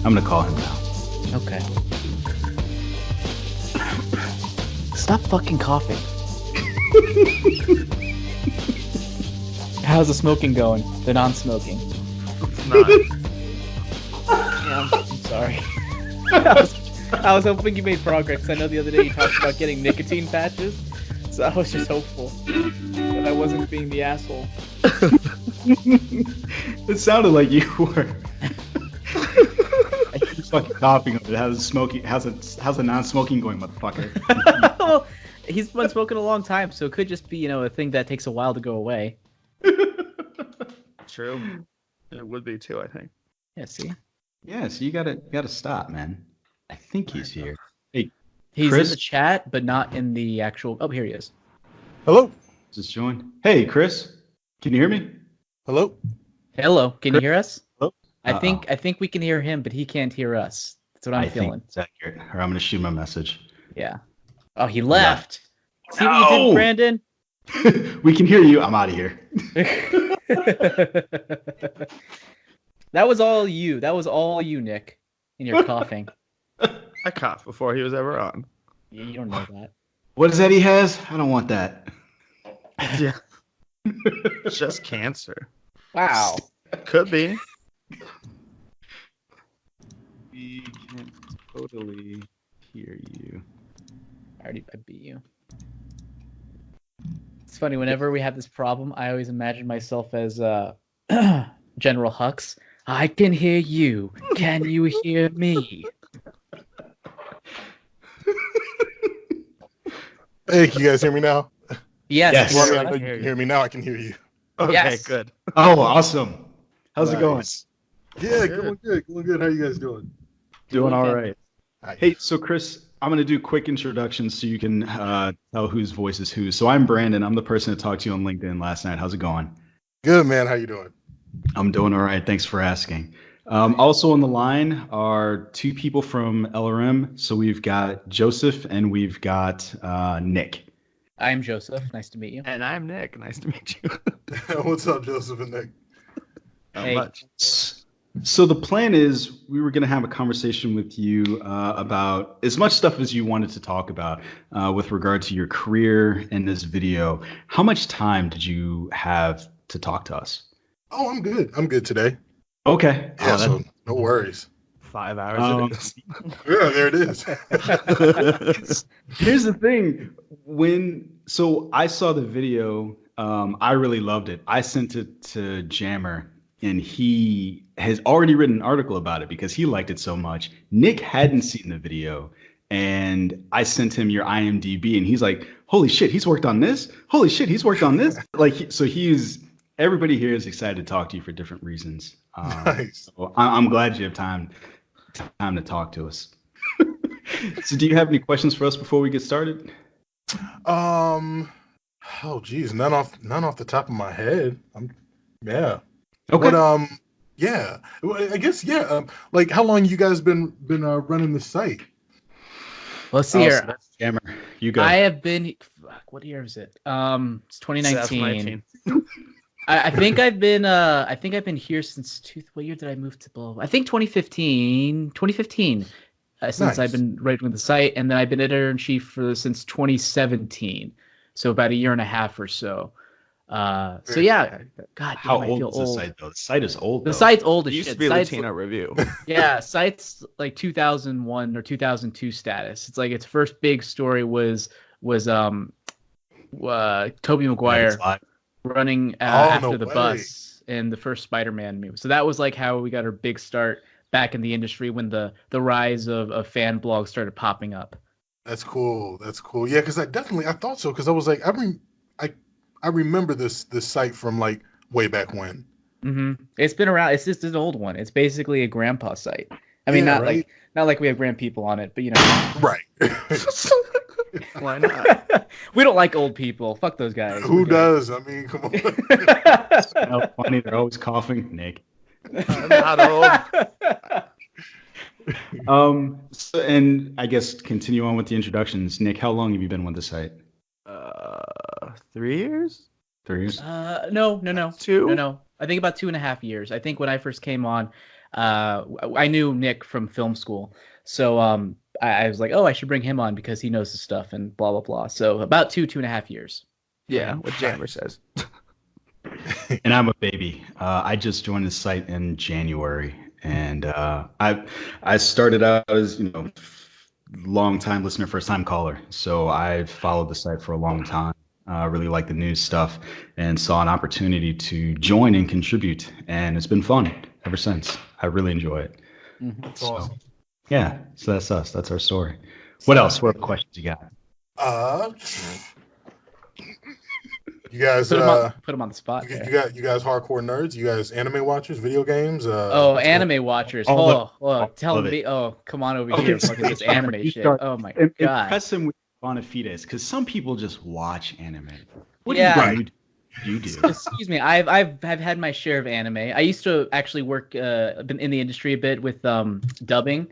I'm gonna call him now. Okay. Stop fucking coughing. How's the smoking going? The non-smoking. It's not. Yeah, I'm sorry. I was hoping you made progress. 'Cause I know the other day you talked about getting nicotine patches, so I was just hopeful that I wasn't being the asshole. It sounded like you were. I keep fucking coughing over it. How's a non-smoking going, motherfucker? Well, he's been smoking a long time, so it could just be, a thing that takes a while to go away. True. It would be too, I think. Yeah, see? Yeah, so you gotta stop, man. I think he's here. Hey, He's Chris? in the chat, but not in the actual... Oh, here he is. Hello? Just joined. Hey, Chris, can you hear me? Hello? Hello, can you hear us? Hello? I think we can hear him, but he can't hear us. That's what I'm feeling. think it's accurate. Or I'm gonna shoot him a message. Yeah. Oh, he left. Yeah. See what you No! did, Brandon? We can hear you. I'm out of here. That was all you. That was all you, Nick, and your coughing. I coughed before he was ever on. You don't know that. What is that he has? I don't want that. Yeah. It's just cancer. Wow. Could be. We can totally hear you. I beat you. It's funny, whenever we have this problem, I always imagine myself as General Hux. I can hear you. Can you hear me? Hey, can you guys hear me now? Yes. Yes. Well, I I know can you hear can you. hear me now. I can hear you. Okay, Yes. good. Oh, awesome. How's it going? Nice. Yeah, going good. Going good. How you guys doing? Doing all Okay. right. Hi. Hey, so Chris, I'm going to do quick introductions so you can tell whose voice is whose. So I'm Brandon. I'm the person that talked to you on LinkedIn last night. How's it going? Good, man. How you doing? I'm doing all right. Thanks for asking. Also on the line are two people from LRM. So we've got Joseph and we've got Nick. I'm Joseph. Nice to meet you. And I'm Nick. Nice to meet you. What's up, Joseph and Nick? Not Hey. much. So the plan is we were going to have a conversation with you about as much stuff as you wanted to talk about with regard to your career in this video. How much time did you have to talk to us? Oh, I'm good. I'm good today. Okay. Yeah, Oh, so no worries. 5 hours it is. Yeah, there it is. Here's the thing. So I saw the video, I really loved it. I sent it to Jammer, and he has already written an article about it because he liked it so much. Nick hadn't seen the video, and I sent him your IMDb, and he's like, "Holy shit, he's worked on this! Holy shit, he's worked on this!" Everybody here is excited to talk to you for different reasons. Nice. So I'm glad you have time to talk to us. So do you have any questions for us before we get started? Oh, geez, none off the top of my head. Yeah. Okay. But yeah. Well, I guess yeah. Like, how long you guys been running the site? Let's see here. So that's Jammer. You go. I have been. Fuck, what year is it? It's 2019. 2019. I think I've been here since what year did I move to Blow? I think 2015. 2015. Since Nice. I've been writing the site, and then I've been editor-in-chief since 2017, so about a year and a half or so. So yeah, God, How damn, I old feel is the old. site though? The site is old. The though. site's old It as used to shit. be Site's, Latino Review. yeah, site's like 2001 or 2002 status. It's like its first big story was Tobey Maguire running after no the way. bus in the first Spider-Man movie. So that was like how we got our big start back in the industry when the rise of fan blogs started popping up. That's cool. That's cool. Yeah, because I thought so. Because I was like, I remember this site from like way back when. Mm-hmm. It's been around. It's just an old one. It's basically a grandpa site. I mean, Yeah, not right? like we have grand people on it, but you know. Right. Why not? We don't like old people. Fuck those guys. Who does? I mean, come on. How funny, they're always coughing, Nick. I'm not old. So, and I guess continue on with the introductions. Nick, how long have you been with the site? 3 years? 3 years. No. 2? No. I think about 2.5 years. I think when I first came on, I knew Nick from film school, so I was like, oh, I should bring him on because he knows his stuff and blah blah blah. So about 2.5 years. Yeah, what Genreverse says. And I'm a baby. I just joined the site in January, and I started out as long time listener, first time caller. So I've followed the site for a long time. Really like the news stuff, and saw an opportunity to join and contribute, and it's been fun ever since. I really enjoy it. That's So, awesome. yeah, so that's us. That's our story. What else? What other questions you got? You guys, Put him on the spot you there. guys hardcore nerds. You guys anime watchers, video games. Oh, What's going anime watchers. All of Tell of it. me. Oh, come on over Okay, here. so Fucking this you start- anime you shit. start- Oh my Im- god. Impress him with bona fides, because some people just watch anime. What Yeah. do you do? Excuse me. I've had my share of anime. I used to actually work been in the industry a bit with dubbing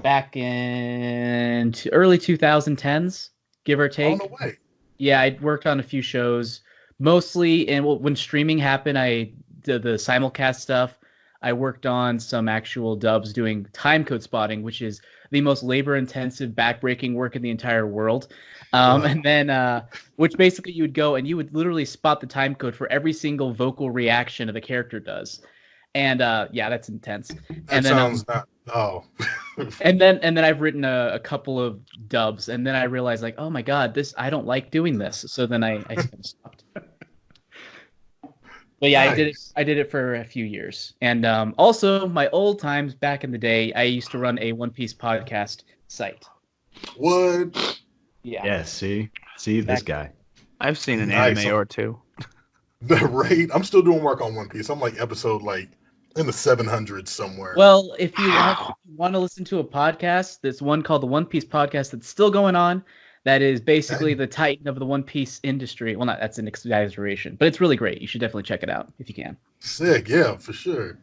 back in early 2010s, give or Oh, take. no way. Yeah, I worked on a few shows, mostly. And when streaming happened, I did the simulcast stuff. I worked on some actual dubs doing time code spotting, which is the most labor-intensive, backbreaking work in the entire world. Wow. And then, which basically you would go and you would literally spot the time code for every single vocal reaction of the character does. And yeah, that's intense. That And then, sounds not. Oh. and then I've written a couple of dubs, and then I realized like, oh my god, I don't like doing this. So then I kind of stopped. But yeah, Nice. I did it for a few years, and also my old times back in the day, I used to run a One Piece podcast site. What? Yeah. Yeah, see this guy. I've seen an Nice. anime or two. The rate. I'm still doing work on One Piece. I'm like episode in the 700s somewhere. Well, if you want to listen to a podcast, there's one called the One Piece Podcast that's still going on. That is basically the Titan of the One Piece industry. Well, that's an exaggeration, but it's really great. You should definitely check it out if you can. Sick. Yeah, for sure.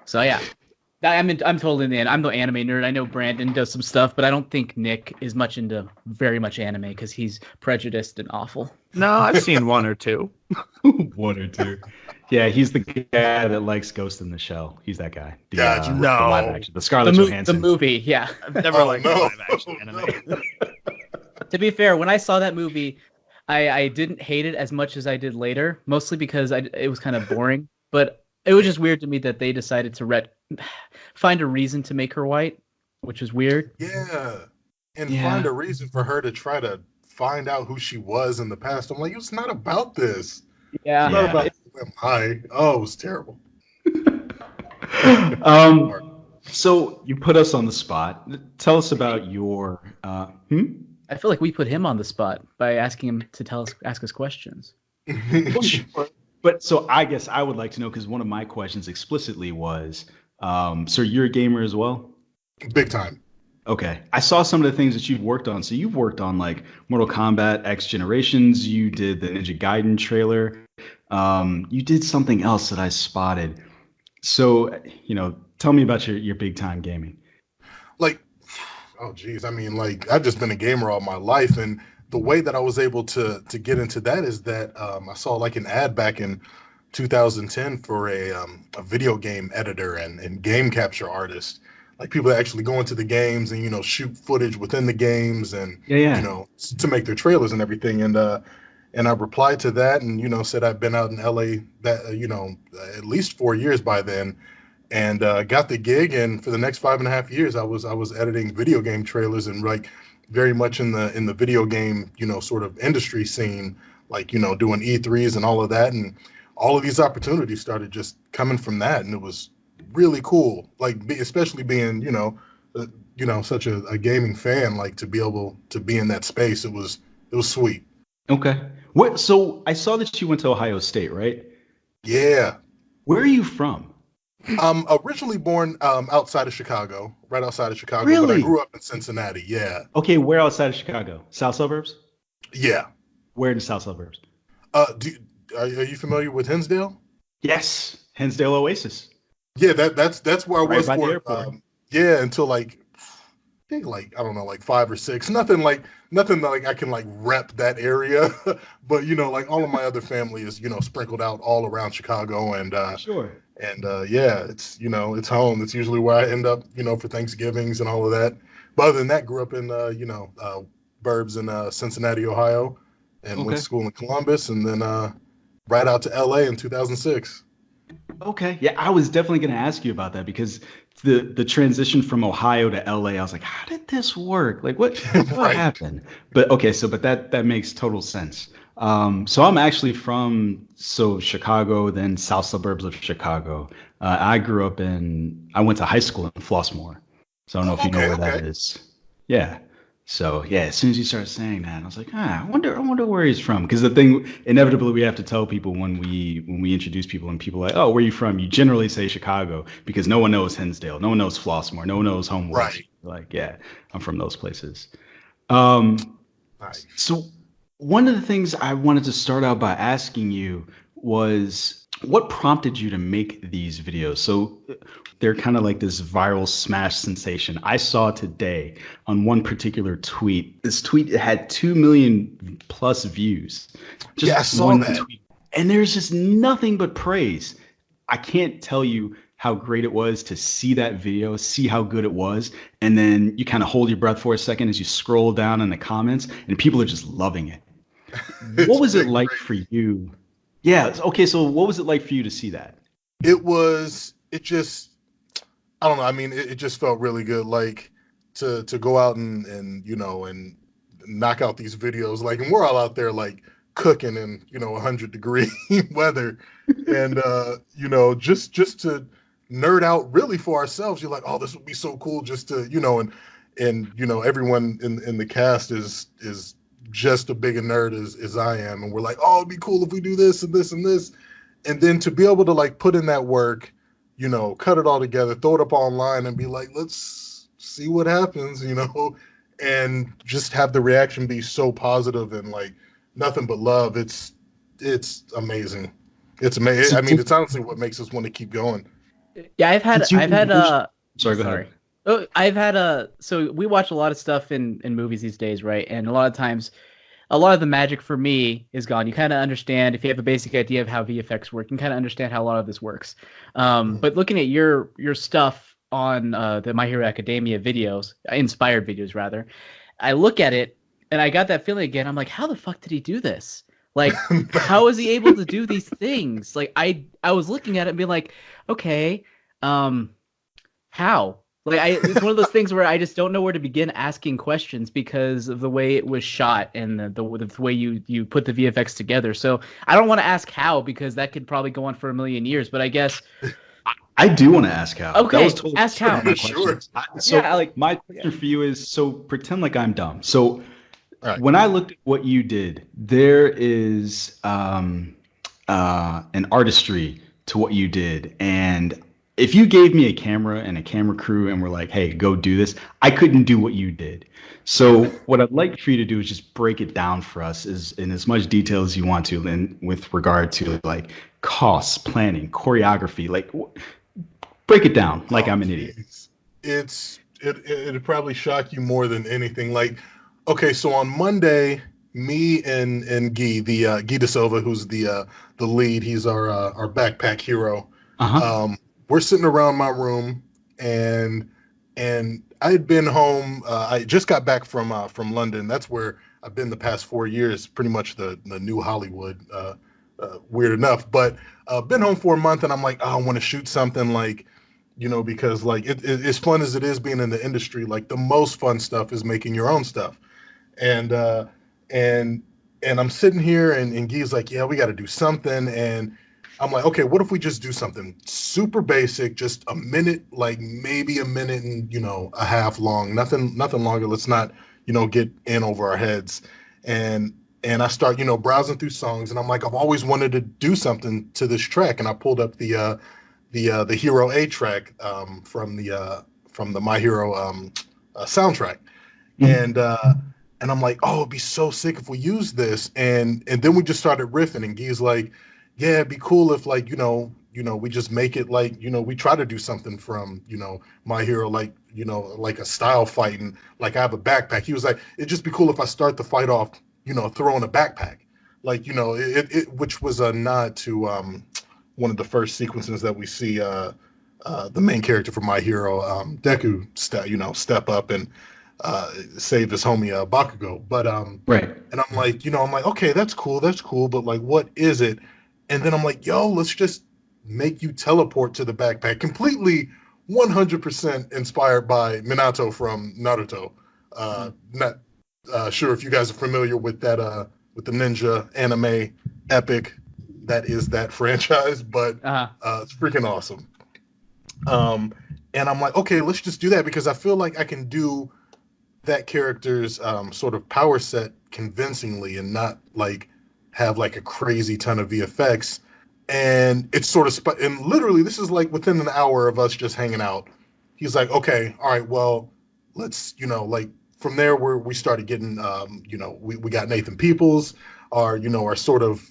So yeah, I'm totally in the end. I'm the anime nerd. I know Brandon does some stuff, but I don't think Nick is much into very much anime because he's prejudiced and awful. No, I've seen one or two. One or two. Yeah, he's the guy that likes Ghost in the Shell. He's that guy. The, Gotcha. the No. live action, the Scarlett The Johansson. movie, yeah. I've never Oh, liked no. live action anime. No. To be fair, when I saw that movie, I didn't hate it as much as I did later, mostly because it was kind of boring. But it was just weird to me that they decided to find a reason to make her white, which is weird. Yeah. And Yeah. find a reason for her to try to find out who she was in the past. I'm like, it's not about this. Yeah. It's not Yeah. about who am I. Oh, it was terrible. So you put us on the spot. Tell us about your. I feel like we put him on the spot by asking him to ask us questions. But so I guess I would like to know, because one of my questions explicitly was, so you're a gamer as well? Big time. Okay. I saw some of the things that you've worked on. So you've worked on like Mortal Kombat X Generations. You did the Ninja Gaiden trailer. You did something else that I spotted. So, tell me about your big time gaming. Like, oh geez, I mean, like, I've just been a gamer all my life, and the way that I was able to get into that is that I saw like an ad back in 2010 for a video game editor and game capture artist, like people that actually go into the games and shoot footage within the games and Yeah. to make their trailers and everything. And I replied to that and said I've been out in LA that at least 4 years by then. And got the gig, and for the next 5.5 years, I was editing video game trailers and like very much in the video game sort of industry scene, like doing E3s and all of that, and all of these opportunities started just coming from that, and it was really cool. Like especially being such a gaming fan, like to be able to be in that space, it was sweet. Okay. So I saw that you went to Ohio State, right? Yeah. Where are you from? I'm originally born outside of Chicago, right outside of Chicago, but I Really? grew up in Cincinnati. Yeah. Okay, where outside of Chicago? South suburbs? Yeah. Where in the south suburbs? Are you familiar with Hinsdale? Yes, Hinsdale Oasis. Yeah, that's where I Right was by the for airport. yeah, until like think like I don't know, like 5 or 6. Nothing like I can like rep that area, but like all of my other family is sprinkled out all around Chicago, Sure. and yeah, it's it's home. It's usually where I end up, for Thanksgivings and all of that. But other than that, grew up in burbs in Cincinnati, Ohio, and went Okay. to school in Columbus, and then right out to LA in 2006. Okay. Yeah, I was definitely going to ask you about that because the transition from Ohio to LA, I was like, how did this work? Like what Right. happened? But okay, so but that makes total sense. So I'm actually from Chicago, then south suburbs of Chicago. I went to high school in Flossmoor. So I don't know if Oh, you know okay, where that okay. is. Yeah. So yeah, as soon as you started saying that, I was like, I wonder where he's from. Because the thing, inevitably, we have to tell people when we introduce people, and people are like, oh, where are you from? You generally say Chicago because no one knows Hinsdale, no one knows Flossmoor, no one knows Homewood. Right. Like, yeah, I'm from those places. Um, Nice. so one of the things I wanted to start out by asking you was what prompted you to make these videos? So they're kind of like this viral smash sensation. I saw today on one particular tweet. This tweet had 2 million plus views. Yeah, I Just saw one that. tweet. And there's just nothing but praise. I can't tell you how great it was to see that video, see how good it was, and then you kind of hold your breath for a second as you scroll down in the comments, and people are just loving it. What It's was it been like for crazy. you? Yeah, okay, so what was it like for you to see that? It just, I don't know. I mean, it just felt really good. Like to go out and knock out these videos. Like, and we're all out there like cooking in 100-degree weather, and just to nerd out really for ourselves. You're like, oh, this would be so cool just to and everyone in the cast is just as big a nerd as I am, and we're like, oh, it'd be cool if we do this and this and this, and then to be able to like put in that work, cut it all together, throw it up online, and be like, let's see what happens, and just have the reaction be so positive and like nothing but love. It's amazing. It's amazing. So I mean, did, it's honestly what makes us want to keep going. Yeah, did you envision? Sorry, go sorry. ahead. Oh, I've had so we watch a lot of stuff in movies these days, right? And a lot of times a lot of the magic for me is gone. You kind of understand if you have a basic idea of how VFX work, you kind of understand how a lot of this works. Mhm. But looking at your stuff on the My Hero Academia videos, inspired videos rather, I look at it and I got that feeling again. I'm like, how the fuck did he do this? Like, how is he able to do these things? Like, I was looking at it and being like, okay, um, how? Like it's one of those things where I just don't know where to begin asking questions because of the way it was shot and the way you put the VFX together. So I don't want to ask how because that could probably go on for a million years. But I guess I do want to ask how. That was okay, totally ask one of how. my Sure. questions. Yeah, So like my yeah. question for you is, so pretend like I'm dumb. So All right. when I looked at what you did, there is an artistry to what you did. And if you gave me a camera and a camera crew and were like, hey, go do this, I couldn't do what you did. So what I'd like for you to do is just break it down for us in as much detail as you want to, and with regard to like costs, planning, choreography, like break it down like Oh, I'm an idiot. jeez. It'd probably shock you more than anything. Like, okay, so on Monday, me and Guy, the Guy De Silva, who's the lead, he's our backpack hero. Uh-huh. We're sitting around my room, and I had been home. I just got back from London. That's where I've been the past 4 years. Pretty much the new Hollywood. Weird enough, but been home for a month, and I'm like, oh, I want to shoot something like because like as fun as it is being in the industry, like the most fun stuff is making your own stuff. And and I'm sitting here and Guy's like, yeah, we got to do something. And I'm like, okay, what if we just do something super basic, just a minute, like maybe a minute and a half long, nothing longer. Let's not get in over our heads. And I start browsing through songs, and I'm like, I've always wanted to do something to this track, and I pulled up the Hero A track from the My Hero soundtrack, Mhm. and I'm like, oh, it'd be so sick if we use this, and then we just started riffing, and Guy's like, yeah, it'd be cool if like we just make it like, we try to do something from, My Hero, like, like a style fight, and like I have a backpack. He was like, it'd just be cool if I start the fight off, throwing a backpack, like, which was a nod to one of the first sequences that we see the main character from My Hero, Deku, step up and save his homie Bakugo. But Right. and I'm like, okay, that's cool, but like, what is it? And then I'm like, yo, let's just make you teleport to the backpack, completely 100% inspired by Minato from Naruto. Not sure if you guys are familiar with that with the ninja anime epic that is that franchise, but it's freaking awesome. And I'm like, okay, let's just do that, because I feel like I can do that character's sort of power set convincingly and not like have like a crazy ton of VFX. And it's sort of and literally this is like within an hour of us just hanging out. He's like, okay, all right, well, let's, like from there where we started getting, we got Nathan Peoples, our sort of,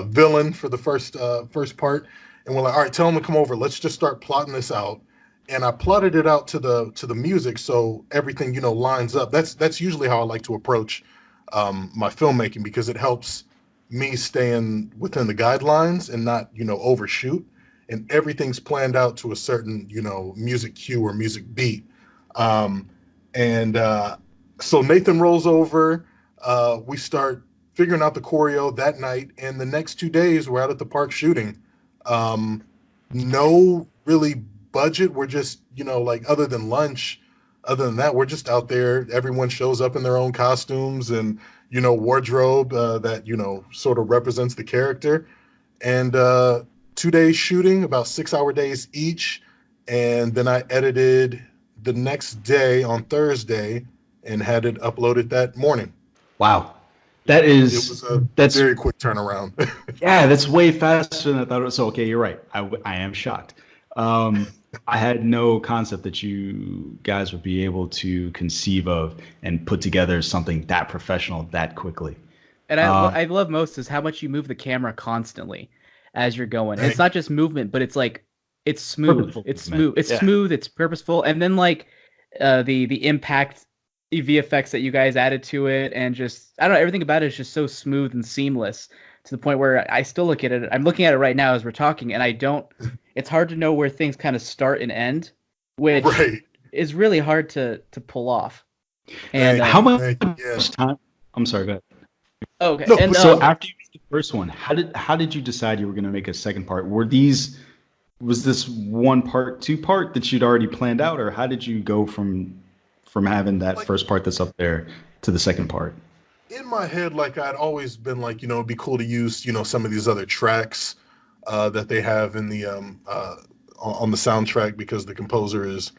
villain for the first part. And we're like, all right, tell him to come over. Let's just start plotting this out. And I plotted it out to the music, so everything lines up. That's usually how I like to approach my filmmaking, because it helps me staying within the guidelines and not overshoot. And everything's planned out to a certain music cue or music beat. And so Nathan rolls over. We start figuring out the choreo that night, and the next 2 days we're out at the park shooting. No really budget. We're just, like other than lunch, other than that, we're just out there. Everyone shows up in their own costumes and, wardrobe that, sort of represents the character. And 2 days shooting, about 6-hour days each. And then I edited the next day on Thursday and had it uploaded that morning. Wow. It was that's very quick turnaround. Yeah, that's way faster than I thought it was. So, okay, you're right. I am shocked. I had no concept that you guys would be able to conceive of and put together something that professional that quickly. And I love most is how much you move the camera constantly as you're going. And it's not just movement, but it's like it's smooth. Purposeful It's movement. smooth. It's Yeah. smooth. It's purposeful. And then like the impact VFX that you guys added to it, and just I don't know, everything about it is just so smooth and seamless to the point where I still look at it. I'm looking at it right now as we're talking, and I don't. It's hard to know where things kind of start and end, which is really hard to pull off. And how much time? I'm sorry, go ahead. Okay. No, and so after you made the first one, how did you decide you were going to make a second part? Was this one part, two part that you'd already planned out, or how did you go from having that first part that's up there to the second part? In my head, like I'd always been like, it'd be cool to use, some of these other tracks that they have in the on the soundtrack, because the composer is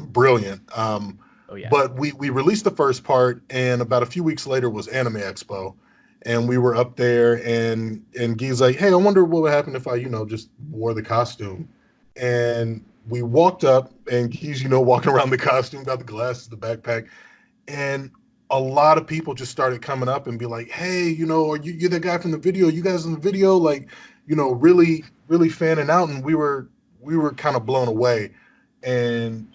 brilliant. But we released the first part, and about a few weeks later was Anime Expo, and we were up there, and Guy's like, hey, I wonder what would happen if I, just wore the costume. And we walked up, and Guy's, walking around the costume, got the glasses, the backpack, and a lot of people just started coming up and be like, hey, are you're the guy from the video? You guys in the video? Like, really, really fanning out. And we were kind of blown away. And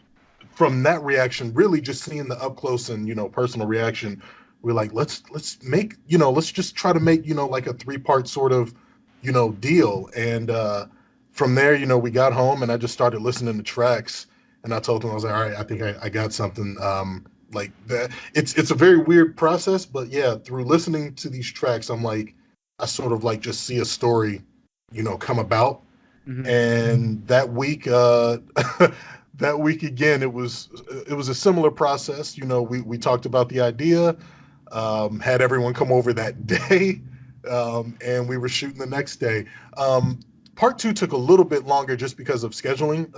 from that reaction, really just seeing the up close and, personal reaction, we're like, let's make, let's just try to make, like a 3-part sort of, deal. And from there, we got home and I just started listening to tracks, and I told him, I was like, all right, I think I got something like that. It's a very weird process, but yeah, through listening to these tracks, I'm like, I sort of like just see a story, come about. Mm-hmm. And that week, that week again, it was a similar process. We talked about the idea, had everyone come over that day, and we were shooting the next day. Part 2 took a little bit longer just because of scheduling.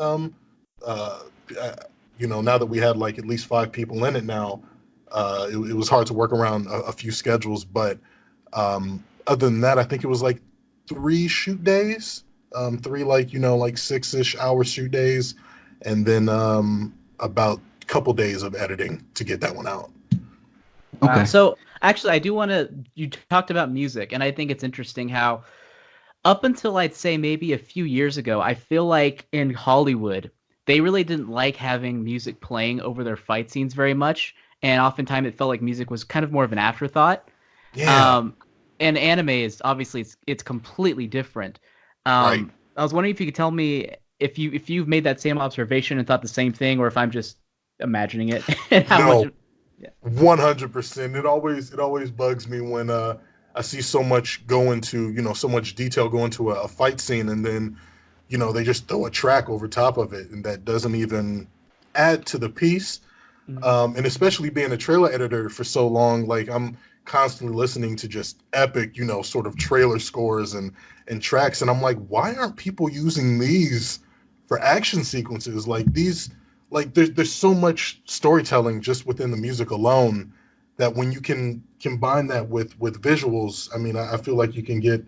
Now that we had like at least 5 people in it now, it was hard to work around a few schedules. But other than that, I think it was like 3 shoot days, 3 like 6-ish hour shoot days, and then about a couple days of editing to get that one out. Okay. So actually, I do want to. You talked about music, and I think it's interesting how Up until I'd say maybe a few years ago, I feel like in Hollywood, they really didn't like having music playing over their fight scenes very much, and oftentimes it felt like music was kind of more of an afterthought. Yeah, Um, and anime is obviously it's completely different. right. I was wondering if you could tell me if you've made that same observation and thought the same thing, or if I'm just imagining it, and how much. No, 100%. It always bugs me when I see so much go into, so much detail go into a fight scene, and then, they just throw a track over top of it, and that doesn't even add to the piece. Mhm. And especially being a trailer editor for so long, like I'm constantly listening to just epic, sort of trailer scores and tracks, and I'm like, why aren't people using these for action sequences? Like these, like there's so much storytelling just within the music alone that when you can combine that with visuals, I mean, I feel like you can get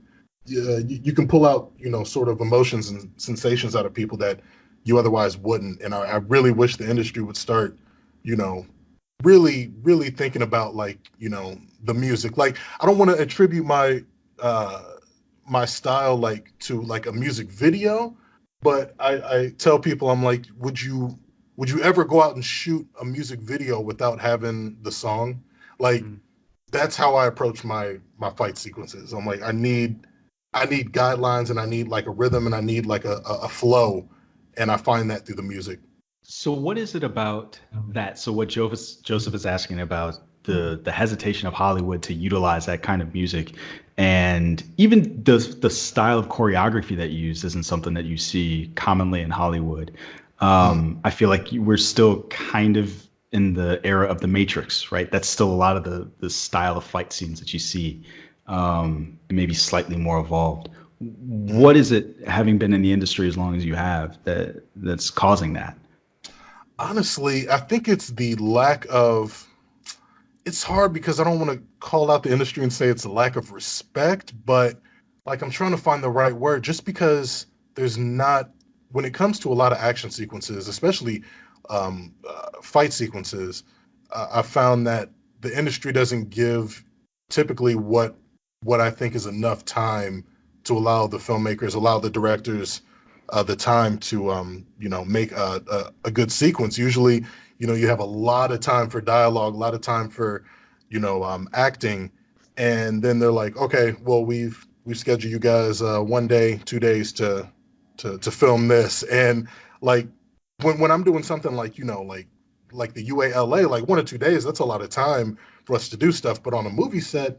you can pull out, sort of emotions and sensations out of people that you otherwise wouldn't. And I really wish the industry would start, you know, really, really thinking about, like, the music. Like, I don't want to attribute uh my style like to like a music video, but I tell people, I'm like, would you ever go out and shoot a music video without having the song? Like, Mhm. that's how I approach my fight sequences. I'm like, I need guidelines, and I need like a rhythm, and I need like a flow, and I find that through the music. So what is it about that? So what Joseph is asking about the hesitation of Hollywood to utilize that kind of music, and even the style of choreography that you use isn't something that you see commonly in Hollywood. Hmm. I feel like we're still kind of in the era of the Matrix, right? That's still a lot of the style of fight scenes that you see, maybe slightly more evolved. What is it, having been in the industry as long as you have, that's causing that? Honestly, I think it's the lack of. It's hard because I don't want to call out the industry and say it's a lack of respect, but like I'm trying to find the right word. Just because there's not, when it comes to a lot of action sequences, especially fight sequences, I found that the industry doesn't give typically what I think is enough time to allow the filmmakers, allow the directors the time to make a good sequence. Usually, you have a lot of time for dialogue, a lot of time for acting, and then they're like, okay, well, we've scheduled you guys 1 day, 2 days to film this. And like when I'm doing something like like the UALA, like 1 or 2 days, that's a lot of time for us to do stuff. But on a movie set,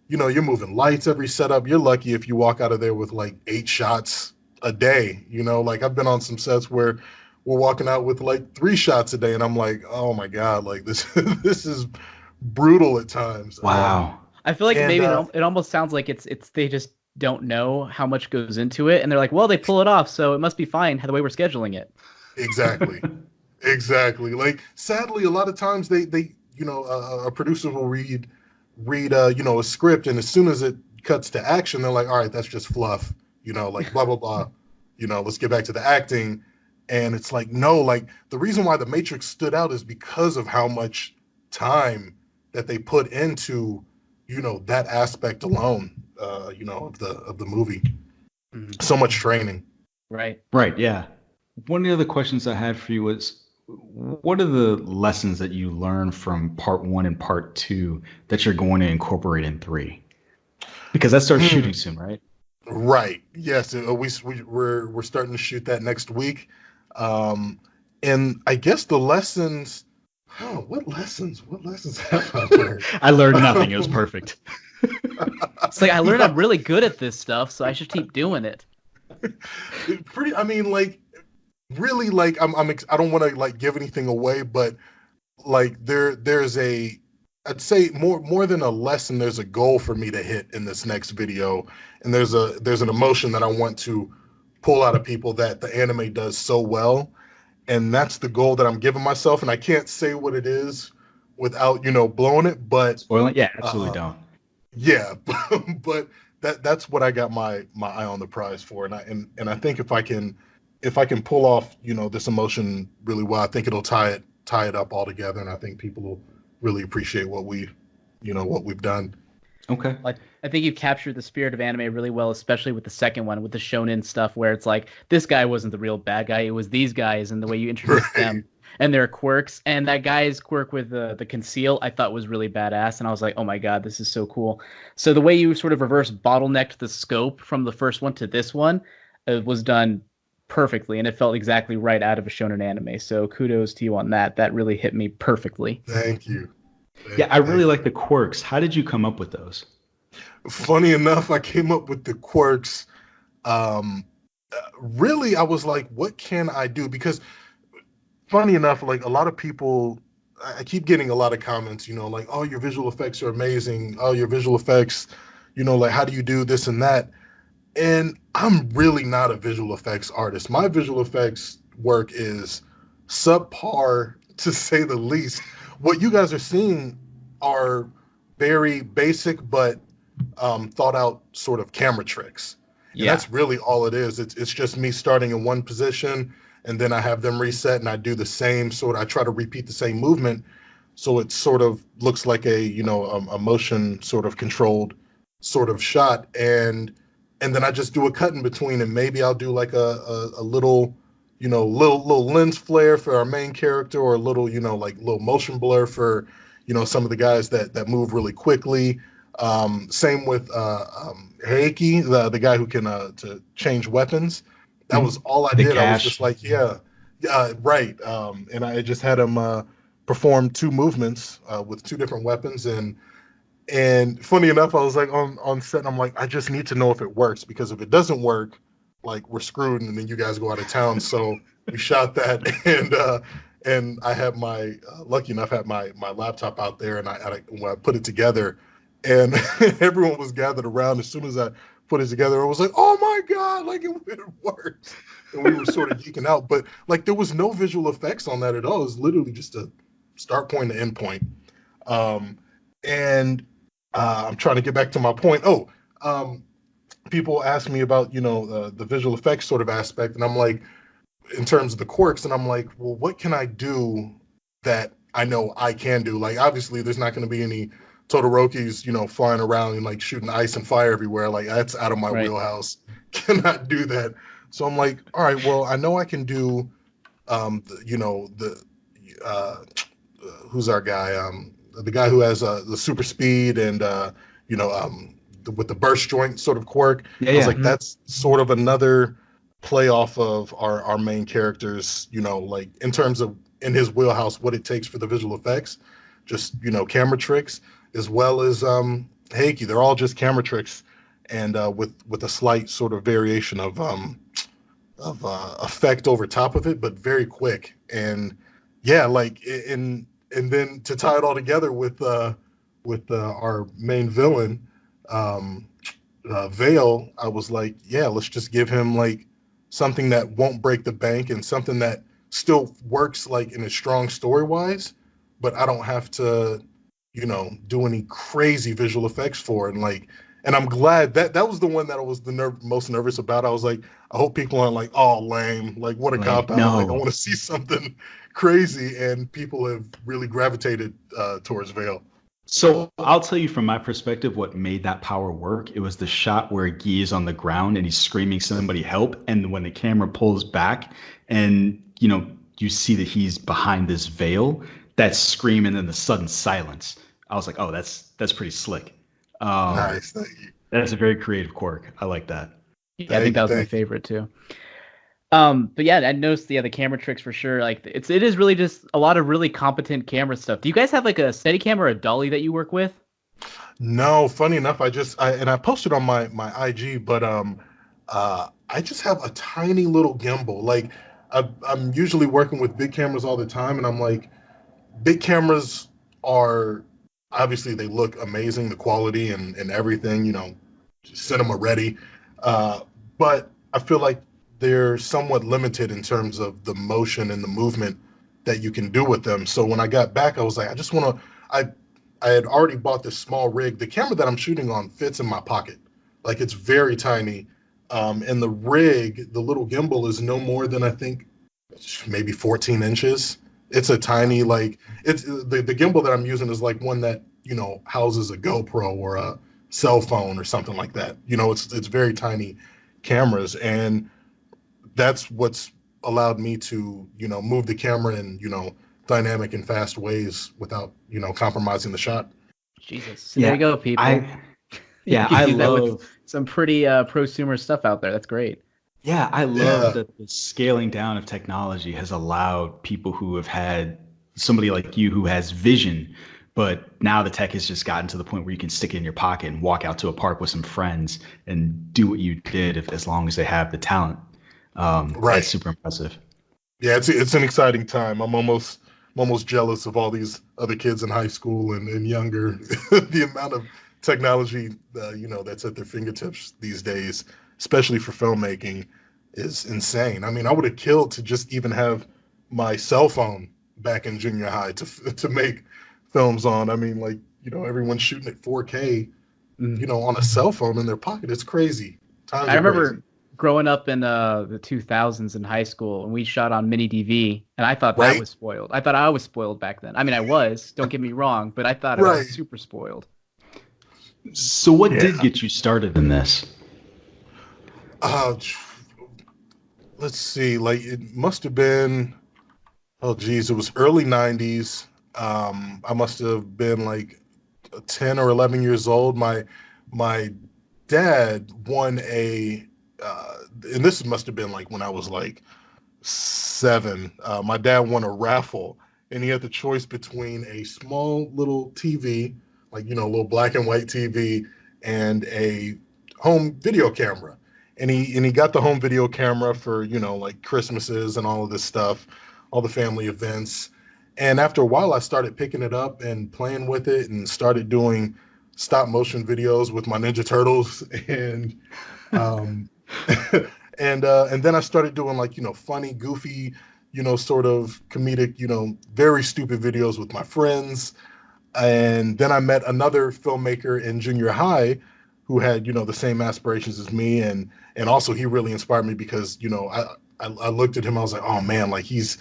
you're moving lights every setup. You're lucky if you walk out of there with like 8 shots a day. Like I've been on some sets where we're walking out with like 3 shots a day, and I'm like, oh my god, like this this is brutal at times. Wow. I feel like And maybe it almost sounds like it's they just don't know how much goes into it, and they're like, well, they pull it off, so it must be fine the way we're scheduling it. Exactly, exactly. Like sadly, a lot of times they a producer will read a script, and as soon as it cuts to action, they're like, all right, that's just fluff, like blah blah blah, let's get back to the acting. And it's like, no, like the reason why the Matrix stood out is because of how much time that they put into that aspect alone, of the movie. Mhm. So much training. Right. Right, yeah. One of the other questions I had for you was, what are the lessons that you learned from part one and part two that you're going to incorporate in three? Because that starts Hmm. shooting soon, right? Right. Yes. We're starting to shoot that next week. Um, and I guess the lessons. Oh, what lessons? What lessons have I learned? I learned nothing. It was Um, perfect. It's like I learned I'm no, really good at this stuff, so I should keep doing it. pretty. I mean, like, really, like, I don't want to like give anything away, but like there's I'd say more than a lesson, there's a goal for me to hit in this next video, and there's an emotion that I want to pull out of people that the anime does so well, and that's the goal that I'm giving myself, and I can't say what it is without blowing it, but Spoiling? Yeah, absolutely uh don't. yeah. But that's what I got my eye on the prize for, and I think if I can pull off this emotion really well, I think it'll tie it up all together, and I think people will really appreciate what we've done. Okay. Like, I think you captured the spirit of anime really well, especially with the second one, with the shonen stuff, where it's like this guy wasn't the real bad guy; it was these guys, and the way you introduced Right. them and their quirks. And that guy's quirk with the conceal, I thought was really badass, and I was like, oh my god, this is so cool. So the way you sort of reverse bottlenecked the scope from the first one to this one was done perfectly, and it felt exactly right out of a shonen anime. So kudos to you on that. That really hit me perfectly. Thank you. Yeah, I really Thank like the quirks. How did you come up with those? you. Funny enough, I came up with the quirks. Um, really, I was like, what can I do? Because funny enough, like a lot of people, I keep getting a lot of comments, like, oh, your visual effects are amazing. Oh, your visual effects, like, how do you do this and that? And I'm really not a visual effects artist. My visual effects work is subpar, to say the least. What you guys are seeing are very basic but thought out sort of camera tricks. And Yeah. that's really all it is. It's just me starting in one position and then I have them reset and I do the same sort of, I try to repeat the same movement. So it sort of looks like a motion sort of controlled sort of shot. And then I just do a cut in between and maybe I'll do like a little, little lens flare for our main character or a little, like little motion blur for, some of the guys that move really quickly. Same with Heiki, the guy who can to change weapons. That was Mhm. all I The did. I was just gash. like, yeah, right. And I just had him perform two movements with two different weapons. And funny enough, I was like on set, and I'm like, I just need to know if it works because if it doesn't work, like we're screwed, and then you guys go out of town. So we shot that, and I had my lucky enough had my laptop out there, and when I put it together, and everyone was gathered around. As soon as I put it together, I was like, oh my god, like it works, and we were sort of geeking out. But like there was no visual effects on that at all. It was literally just a start point to end point. Um, and I'm trying to get back to my point. Um, people ask me about the visual effects sort of aspect, and I'm like, in terms of the quirks, and I'm like, well, what can I do that I know I can do? Like, obviously, there's not going to be any Todorokis, flying around and like shooting ice and fire everywhere. Like, that's out of my Right. wheelhouse. Cannot do that. So I'm like, all right, well, I know I can do, the uh, who's our guy? The guy who has the super speed and you know with the burst joint sort of quirk. Yeah, I was yeah. like, that's sort of another play off of our main characters. Like in terms of in his wheelhouse, what it takes for the visual effects, just camera tricks as well as Heiki. They're all just camera tricks, and with a slight sort of variation of effect over top of it, but very quick. And yeah, like and then to tie it all together with our main villain, um, Vale, I was like, yeah, let's just give him like something that won't break the bank and something that still works like in a strong story wise, but I don't have to, do any crazy visual effects for it. And I'm glad that was the one that I was the most nervous about. I was like, I hope people aren't like, oh, lame, like what a Lame. cop out. Like I No. want to see something crazy, and people have really gravitated towards Vale. So I'll tell you from my perspective what made that power work. It was the shot where Guy is on the ground and he's screaming somebody help, and when the camera pulls back and you see that he's behind this veil, that scream and then the sudden silence. I was like, oh, that's pretty slick. Um, Nice, thank you, that's a very creative quirk. I like that. Yeah, I think that was my thank you. favorite too. But yeah, I noticed the camera tricks for sure. Like it is really just a lot of really competent camera stuff. Do you guys have like a Steadicam or a dolly that you work with? No, funny enough, I posted on my IG, but I just have a tiny little gimbal. Like I'm usually working with big cameras all the time, and I'm like, big cameras are obviously they look amazing, the quality and everything, cinema ready. Uh, but I feel like they're somewhat limited in terms of the motion and the movement that you can do with them. So when I got back, I was like, I just want to. I had already bought this small rig. The camera that I'm shooting on fits in my pocket, like it's very tiny. And the rig, the little gimbal, is no more than I think maybe 14 inches. It's a tiny it's the gimbal that I'm using is like one that houses a GoPro or cell phone or something like that. It's very tiny cameras, and that's what's allowed me to move the camera in dynamic and fast ways without compromising the shot. Jesus. So there you go, people. I You that with love some pretty prosumer stuff out there. That's great. I love Yeah, that the scaling down of technology has allowed people who have had somebody like you who has vision, but now the tech has just gotten to the point where you can stick it in your pocket and walk out to a park with some friends and do what you did as long as they have the talent. That's right. super impressive. Yeah, it's an exciting time. I'm almost jealous of all these other kids in high school and younger. The amount of technology that's at their fingertips these days, especially for filmmaking, is insane. I mean, I would have killed to just even have my cell phone back in junior high to make films on. I mean, like, everyone's shooting at 4K, Mm. on a cell phone in their pocket. It's crazy. Times I are crazy. remember growing up in the 2000s in high school, and we shot on mini DV, and I thought that Right? was spoiled. I thought I was spoiled back then. I mean, I was. Don't get me wrong, but I thought I was Right. super spoiled. So, what Yeah. did get you started in this? Uh, let's see. Like, it must have been, oh geez, it was early 90s. I must have been like 10 or 11 years old. My dad won and this must have been like when I was like 7. My dad won a raffle, and he had the choice between a small little TV, like a little black and white TV, and a home video camera. And he got the home video camera for like Christmases and all of this stuff, all the family events. And after a while, I started picking it up and playing with it, and started doing stop motion videos with my Ninja Turtles, and um, and then I started doing like funny, goofy, sort of comedic, very stupid videos with my friends. And then I met another filmmaker in junior high who had the same aspirations as me, and also he really inspired me because I looked at him, I was like, oh man, like he's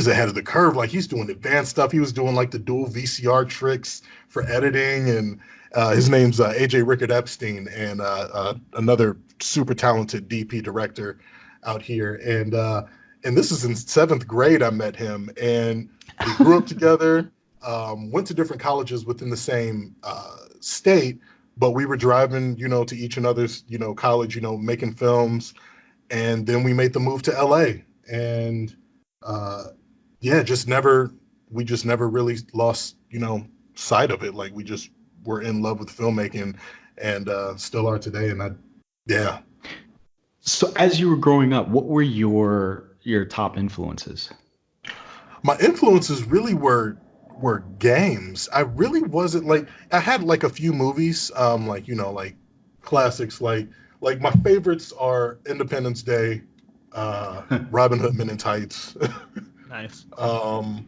ahead of the curve. Like he's doing advanced stuff. He was doing like the dual VCR tricks for editing, and his name's AJ Rickard Epstein, and another super talented DP director out here. And this is in 7th grade. I met him, and we grew up together. Went to different colleges within the same state, but we were driving, to each another's, college, making films, and then we made the move to LA, and uh, yeah, we just never really lost, sight of it. Like we just were in love with filmmaking, and still are today. And yeah. So, as you were growing up, what were your top influences? My influences really were games. I really wasn't like I had like a few movies, like like classics, like my favorites are Independence Day, Robin Hood Men in Tights, Nice. um,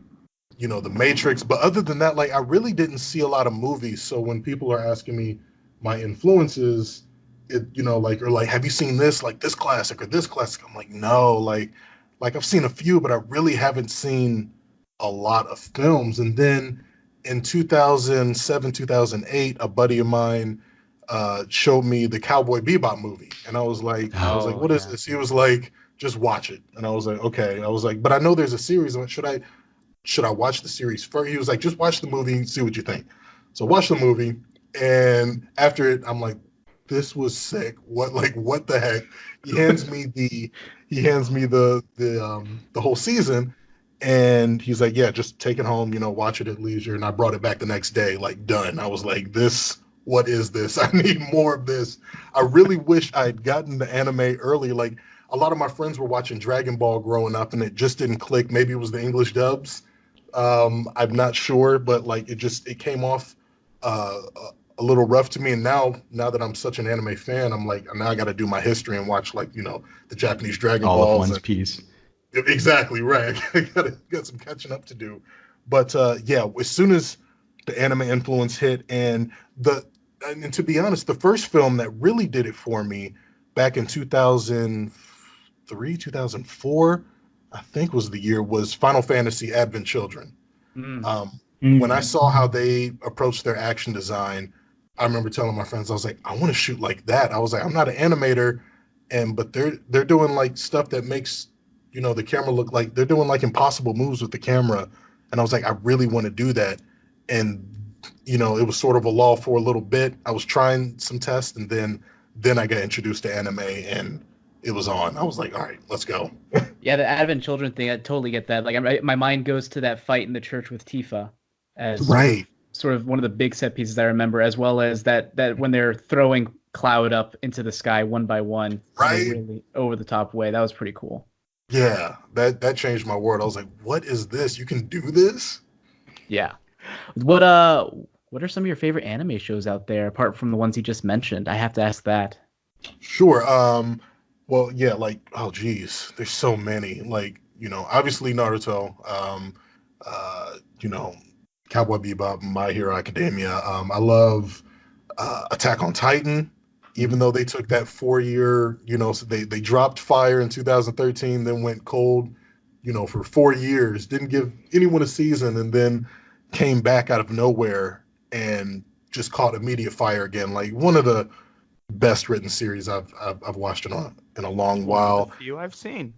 The Matrix. But other than that, like I really didn't see a lot of movies. So when people are asking me my influences, it like, or like, have you seen this, like this classic or this classic? I'm like, no, like I've seen a few, but I really haven't seen a lot of films. And then in 2007, 2008, a buddy of mine showed me the Cowboy Bebop movie, and I was like, Oh what is yeah. this? He was like, just watch it, and I was like, okay. I was like, but I know there's a series. I'm like, should I watch the series first? He was like, just watch the movie and see what you think. So watch the movie, and after it, I'm like, this was sick. What the heck? He hands me the whole season, and he's like, yeah, just take it home, watch it at leisure. And I brought it back the next day, like done. I was like, what is this? I need more of this. I really wish I'd gotten the anime early. Like a lot of my friends were watching Dragon Ball growing up, and it just didn't click. Maybe it was the English dubs. I'm not sure, but like it came off a little rough to me. And now that I'm such an anime fan, I'm like, now I got to do my history and watch like the Japanese Dragon All of Balls. one's And piece. exactly right. I got some catching up to do. But yeah, as soon as the anime influence hit, and to be honest, the first film that really did it for me back in 2003, 2004, I think was the year, was Final Fantasy Advent Children. Mm. Um, when I Mm. saw how they approached their action design, I remember telling my friends, I was like, I want to shoot like that. I was like, I'm not an animator, but they're doing like stuff that makes the camera look like they're doing like impossible moves with the camera, and I was like, I really want to do that, and it was sort of a lull for a little bit. I was trying some tests, and then I got introduced to anime, and it was on. I was like, all right, let's go. Yeah, the Advent Children thing, I totally get that. Like, my mind goes to that fight in the church with Tifa as Right. sort of one of the big set pieces I remember, as well as that when they're throwing Cloud up into the sky one by one in a Right. really over the top way. That was pretty cool. Yeah, that changed my world. I was like, what is this? You can do this? Yeah. What are some of your favorite anime shows out there apart from the ones you just mentioned? I have to ask that. Sure. Well, yeah, like, oh geez, there's so many. Like, obviously Naruto, uh, you know, Cowboy Bebop, My Hero Academia. I love Attack on Titan, even though they took that 4 year, so they dropped fire in 2013, then went cold, for 4 years, didn't give anyone a season, and then came back out of nowhere and just caught immediate fire again. Like one of the best written series I've watched in a long One of the while. few I've seen.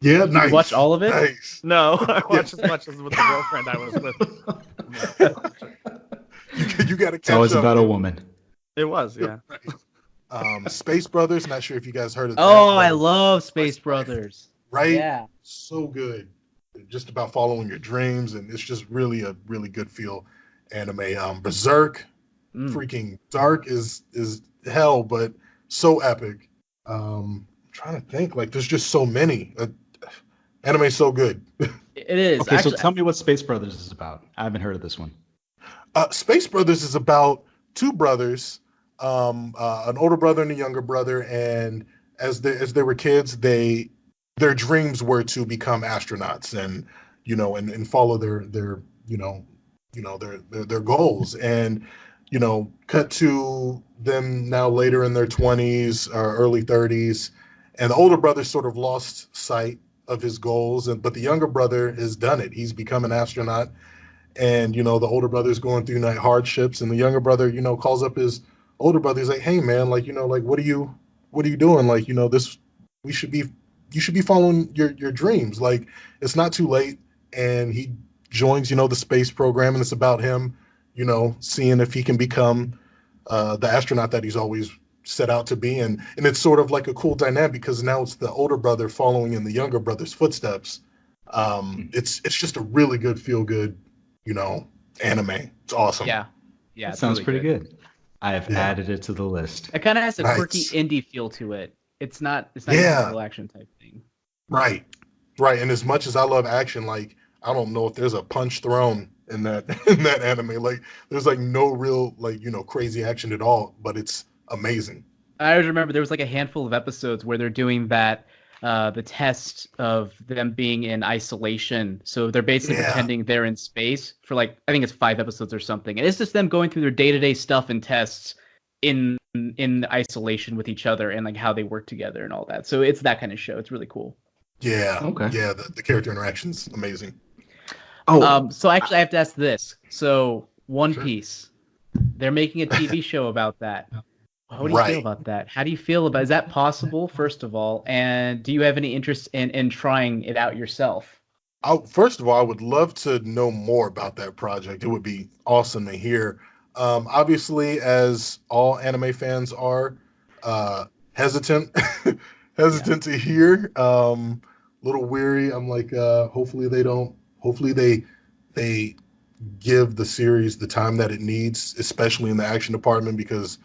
Yeah, You nice. watched all of it? Nice. No, I watched as much as with the girlfriend I was with. You got to It's always catch up. about a woman. It was, yeah. Space Brothers. Not sure if you guys heard of that. Oh, I but love Space Right. Brothers. right? Yeah. So good. Just about following your dreams, and it's just really a really good feel anime. Berserk, freaking dark is hell, but so epic. Trying to think, like there's just so many. Anime is so good. It is. Okay, Actually, so tell me what Space Brothers is about. I haven't heard of this one. Space Brothers is about two brothers, an older brother and a younger brother, and as they were kids, their dreams were to become astronauts and and follow their their goals. And cut to them now later in their 20s or early 30s, and the older brother sort of lost sight of his goals, but the younger brother has done it. He's become an astronaut, and the older brother's going through night hardships, and the younger brother calls up his older brother. He's like, hey man, like like what are you doing, like this we should be you should be following your dreams, like it's not too late. And he joins the space program, and it's about him seeing if he can become the astronaut that he's always set out to be. And it's sort of like a cool dynamic because now it's the older brother following in the younger brother's footsteps. It's just a really good feel good anime. It's awesome. yeah. Yeah. That it's sounds really pretty good. I have Yeah. added it to the list. It kind of has a quirky Nice. indie feel to it. It's not your Yeah. typical action type thing. Right. And as much as I love action, like I don't know if there's a punch thrown in that in that anime. Like there's like no real like crazy action at all, but it's amazing. I always remember there was like a handful of episodes where they're doing that, the test of them being in isolation. So they're basically Yeah. pretending they're in space for like, I think it's 5 episodes or something. And it's just them going through their day-to-day stuff and tests in isolation with each other and like how they work together and all that. So it's that kind of show. It's really cool. Yeah. Okay. Yeah, the character interaction's amazing. Oh, So actually I have to ask this. So One Sure. Piece, they're making a TV show about that. How do you feel Right. about that? How do you feel about, is that possible, first of all? And do you have any interest in trying it out yourself? First of all, I would love to know more about that project. It would be awesome to hear. Obviously, as all anime fans are, hesitant, hesitant to hear. Little weary. I'm like, hopefully they don't. Hopefully they give the series the time that it needs, especially in the action department, because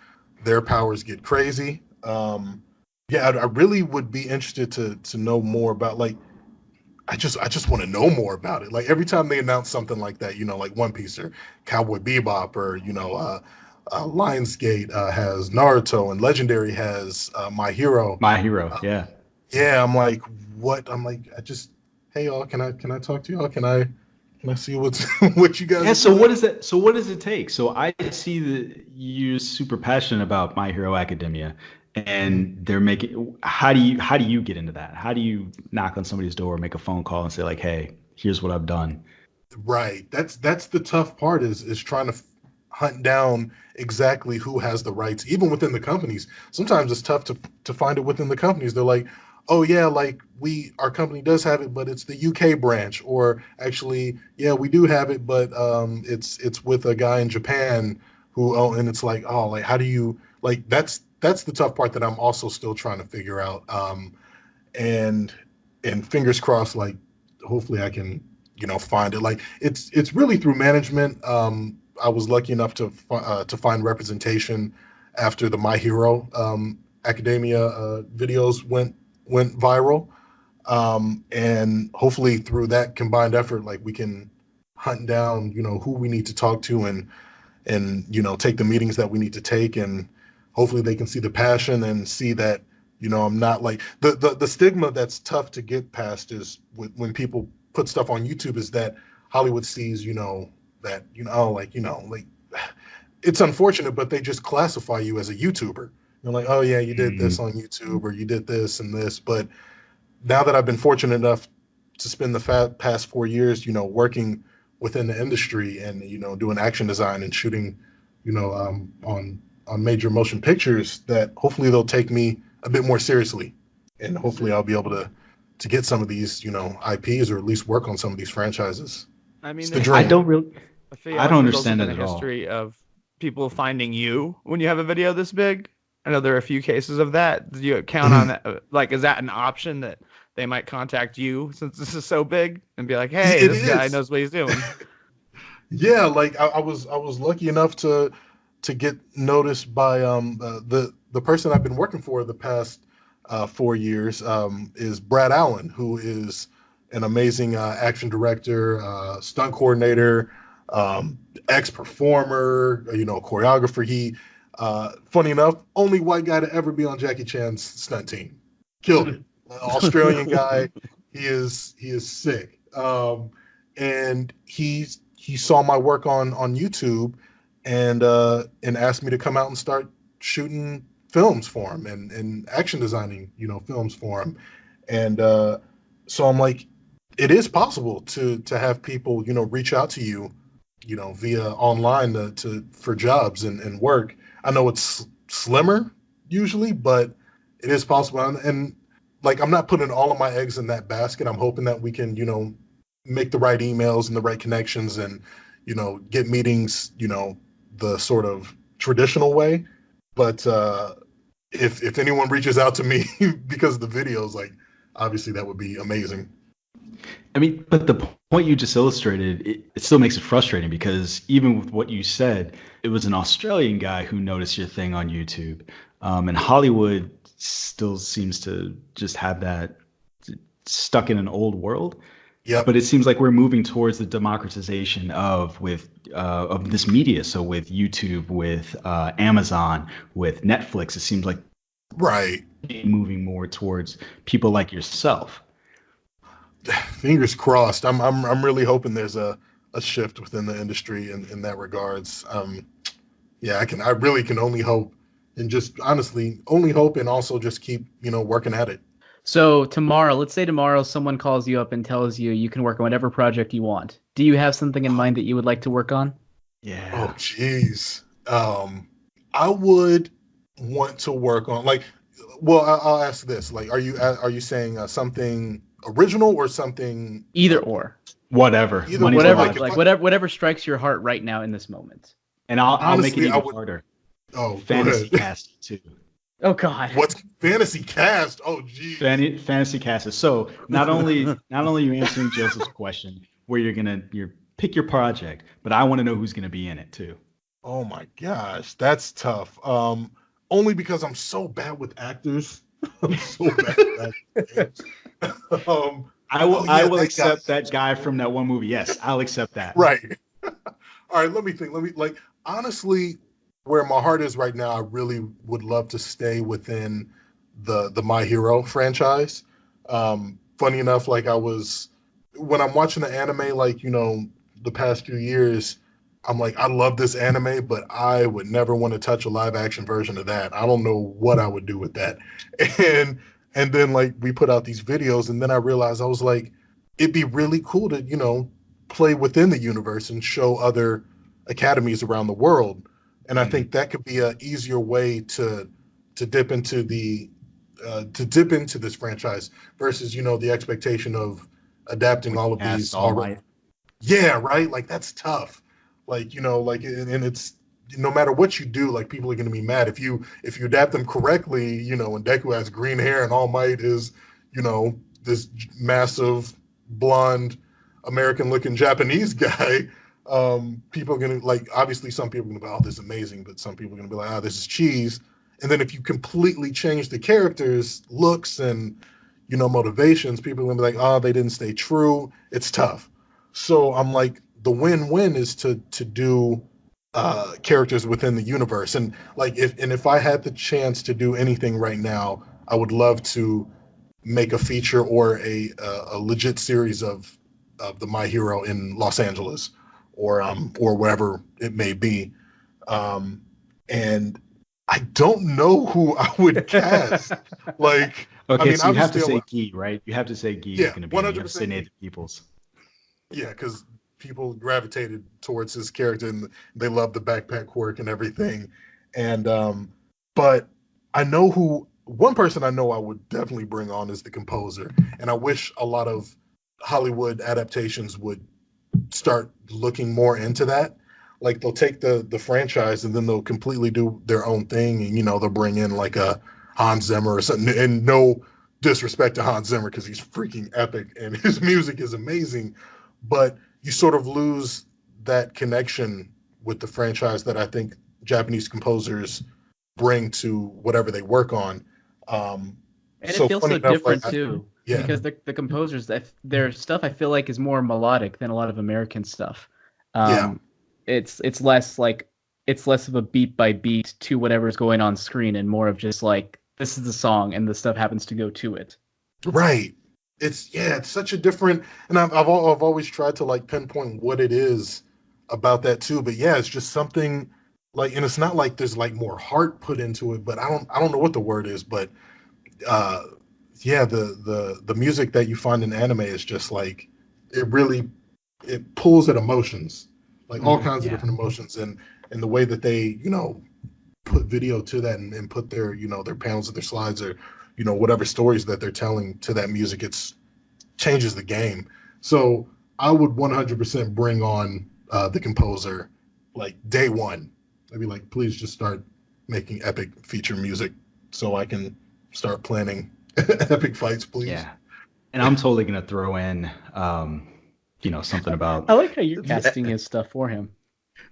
their powers get crazy. Yeah, I really would be interested to know more about like. I just want to know more about it. Like every time they announce something like that, like One Piece or Cowboy Bebop or Lionsgate has Naruto, and Legendary has My Hero. My Hero. Yeah. Yeah, I'm like, what? I'm like, hey y'all, can I talk to y'all? Can I see what's what you guys? Yeah. are So doing? what is it? So what does it take? So I see that you're super passionate about My Hero Academia, and they're making. How do you get into that? How do you knock on somebody's door, make a phone call, and say like, "Hey, here's what I've done." Right. That's the tough part is trying to hunt down exactly who has the rights, even within the companies. Sometimes it's tough to find it within the companies. They're like, oh yeah, like our company does have it, but it's the UK branch, or actually, yeah, we do have it, but it's with a guy in Japan who, oh, and it's like, oh, like how do you, like that's the tough part that I'm also still trying to figure out. And fingers crossed, like hopefully I can, find it. Like it's really through management. I was lucky enough to find representation after the My Hero Academia videos went viral, and hopefully through that combined effort, like we can hunt down, who we need to talk to, and take the meetings that we need to take, and hopefully they can see the passion and see that, I'm not like the stigma that's tough to get past is when people put stuff on YouTube, is that Hollywood sees, that, like it's unfortunate, but they just classify you as a YouTuber. They're like, oh yeah, you did this on YouTube, or you did this and this. But now that I've been fortunate enough to spend the past 4 years, working within the industry and, doing action design and shooting, on major motion pictures, that hopefully they'll take me a bit more seriously, and hopefully I'll be able to get some of these, IPs, or at least work on some of these franchises. I mean, It's the I dream. don't really, I don't there's also understand been it a at all. history of people finding you when you have a video this big. I know there are a few cases of that. Do you count on that? Like, is that an option that they might contact you since this is so big and be like, hey, It this guy is. knows what he's doing? Yeah, like I was lucky enough to get noticed by the person I've been working for the past 4 years, is Brad Allen, who is an amazing action director, stunt coordinator, ex performer, choreographer. He, funny enough, only white guy to ever be on Jackie Chan's stunt team. Killed it. Australian guy. He is sick. And he saw my work on YouTube, and asked me to come out and start shooting films for him, and action designing, films for him. And so I'm like, it is possible to have people, reach out to you, via online for jobs and work. I know it's slimmer usually, but it is possible. And like, I'm not putting all of my eggs in that basket. I'm hoping that we can, make the right emails and the right connections, and, get meetings, the sort of traditional way. But if anyone reaches out to me because of the videos, like, obviously that would be amazing. I mean, but the point you just illustrated, it still makes it frustrating, because even with what you said, it was an Australian guy who noticed your thing on YouTube. And Hollywood still seems to just have that stuck in an old world. Yep. But it seems like we're moving towards the democratization of this media. So with YouTube, with Amazon, with Netflix, it seems like Right. moving more towards people like yourself. Fingers crossed. I'm really hoping there's a shift within the industry in that regards. Yeah, I really can only hope, and just honestly only hope, and also just keep, working at it. So tomorrow, let's say tomorrow someone calls you up and tells you you can work on whatever project you want. Do you have something in mind that you would like to work on? Yeah. Oh, geez. I would want to work on, like, well, I'll ask this. Like, are you saying something original or something? Either or. Whatever. Either Money's Whatever, alive. like whatever strikes your heart right now in this moment. And I'll make it Honestly, I even would- harder. Oh, go Fantasy ahead. cast too. Oh God. What's fantasy cast? Oh, geez. Fantasy cast. So not only you answering Joseph's question where you're pick your project, but I want to know who's gonna be in it too. Oh my gosh, that's tough. Only because I'm so bad with actors. I'm so bad with actors. I will Oh, yeah, I will that accept guy. that guy from that one movie. Yes, I'll accept that. Right. All right, let me think. Honestly, where my heart is right now, I really would love to stay within the My Hero franchise. Funny enough, like, when I'm watching the anime, like, the past few years, I'm like, I love this anime, but I would never want to touch a live action version of that. I don't know what I would do with that. And then, like, we put out these videos, and then I realized, I was like, it'd be really cool to, play within the universe and show other academies around the world. And I think that could be an easier way to dip into this franchise versus, you know, the expectation of adapting all of these All already. Might. Yeah, right. Like that's tough. Like, you know, like, and it's no matter what you do, like people are going to be mad if you adapt them correctly. You know, and Deku has green hair and All Might is, you know, this massive blonde American looking Japanese guy. People are gonna, like, obviously some people are gonna be, oh, this is amazing, but some people are gonna be like, oh, this is cheese. And then if you completely change the characters' looks and, you know, motivations, people are gonna be like, oh, they didn't stay true. It's tough. So I'm like, the win-win is to do characters within the universe. And like, if I had the chance to do anything right now, I would love to make a feature or a legit series of the My Hero in Los Angeles or wherever it may be. And I don't know who I would cast. Like, Okay, I mean, so you have to obviously, say Gee, right? You have to say Gee is yeah, going to be, and you have to say 100%. Native Peoples. Yeah, because people gravitated towards his character and they love the backpack quirk and everything. And but I know who one person I know I would definitely bring on is the composer. And I wish a lot of Hollywood adaptations would start looking more into that. Like they'll take the franchise and then they'll completely do their own thing, and you know they'll bring in like a Hans Zimmer or something. And no disrespect to Hans Zimmer because he's freaking epic and his music is amazing, but you sort of lose that connection with the franchise that I think Japanese composers bring to whatever they work on. And it So feels funny so enough, right? different too, Yeah, because the composers, their stuff I feel like is more melodic than a lot of American stuff. yeah, Um, it's less like it's less of a beat by beat to whatever's going on screen, and more of just like this is the song and the stuff happens to go to it. right. It's such a different, and I've always tried to like pinpoint what it is about that too. But yeah, it's just something like, and it's not like there's like more heart put into it, but I don't know what the word is, but uh, yeah, the music that you find in anime is just like it really it pulls at emotions, like all kinds of Yeah. different emotions, and the way that they, you know, put video to that and put their, you know, their panels or their slides or, you know, whatever stories that they're telling to that music, it's changes the game. So I would 100% bring on the composer like day one. I'd be like, please just start making epic feature music so I can start planning epic fights, please. Yeah. And I'm totally going to throw in, you know, something about. I like how you're casting his stuff for him.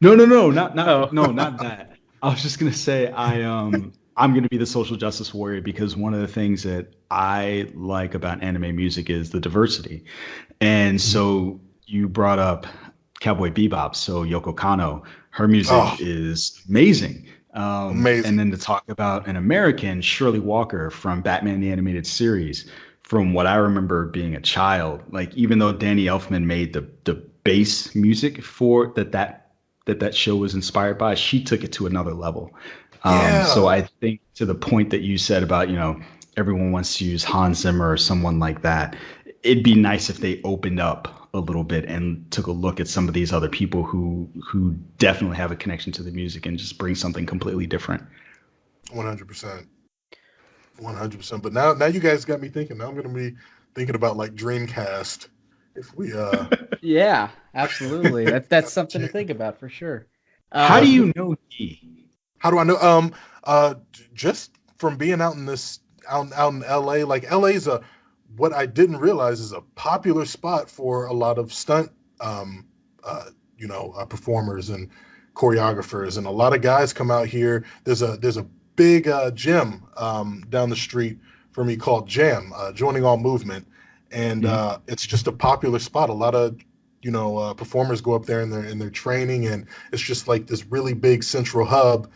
No, Oh. not that. I was just gonna say I'm gonna be the social justice warrior because one of the things that I like about anime music is the diversity. And so you brought up Cowboy Bebop, so Yoko Kanno, her music Oh, is amazing. And amazing. then to talk about an American, Shirley Walker from Batman the Animated Series, from what I remember being a child, like even though Danny Elfman made the bass music for that show was inspired by, she took it to another level. So Yeah. I think to the point that you said about, you know, everyone wants to use Hans Zimmer or someone like that, it'd be nice if they opened up a little bit and took a look at some of these other people who definitely have a connection to the music and just bring something completely different. 100%. 100%. But now you guys got me thinking. Now I'm gonna be thinking about like Dreamcast. If we Yeah, absolutely. That's something to think about for sure. How do uh you know Guy? how do I know? Just from being out in LA, like LA's a what I didn't realize is a popular spot for a lot of stunt um performers and choreographers, and a lot of guys come out here. There's a big gym down the street for me called Jam, Joining All Movement, and Mhm. it's just a popular spot. A lot of performers go up there and they're training, and it's just like this really big central hub.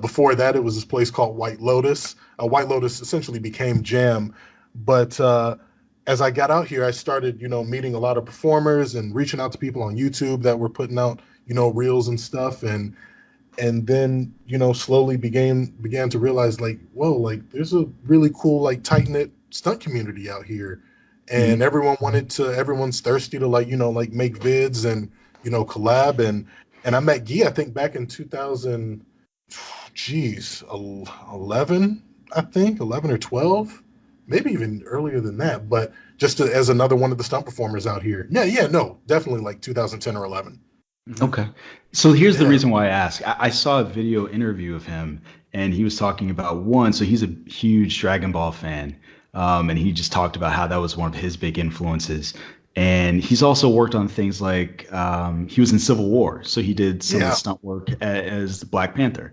Before that, it was this place called White Lotus. White Lotus essentially became Jam, but as I got out here, I started, meeting a lot of performers and reaching out to people on YouTube that were putting out, reels and stuff, and then, slowly began to realize, like, whoa, like there's a really cool, like, tight knit stunt community out here, and Mhm. everyone's thirsty to, like, like make vids and collab, And I met Guy, I think, back in 11, I think, 11 or 12, maybe even earlier than that. But just as another one of the stunt performers out here. Yeah, no, definitely like 2010 or 11. Okay. So here's the Yeah. reason why I ask. I saw a video interview of him, and he was talking about one. So he's a huge Dragon Ball fan, and he just talked about how that was one of his big influences. And he's also worked on things like he was in Civil War, so he did some of the stunt work as Black Panther.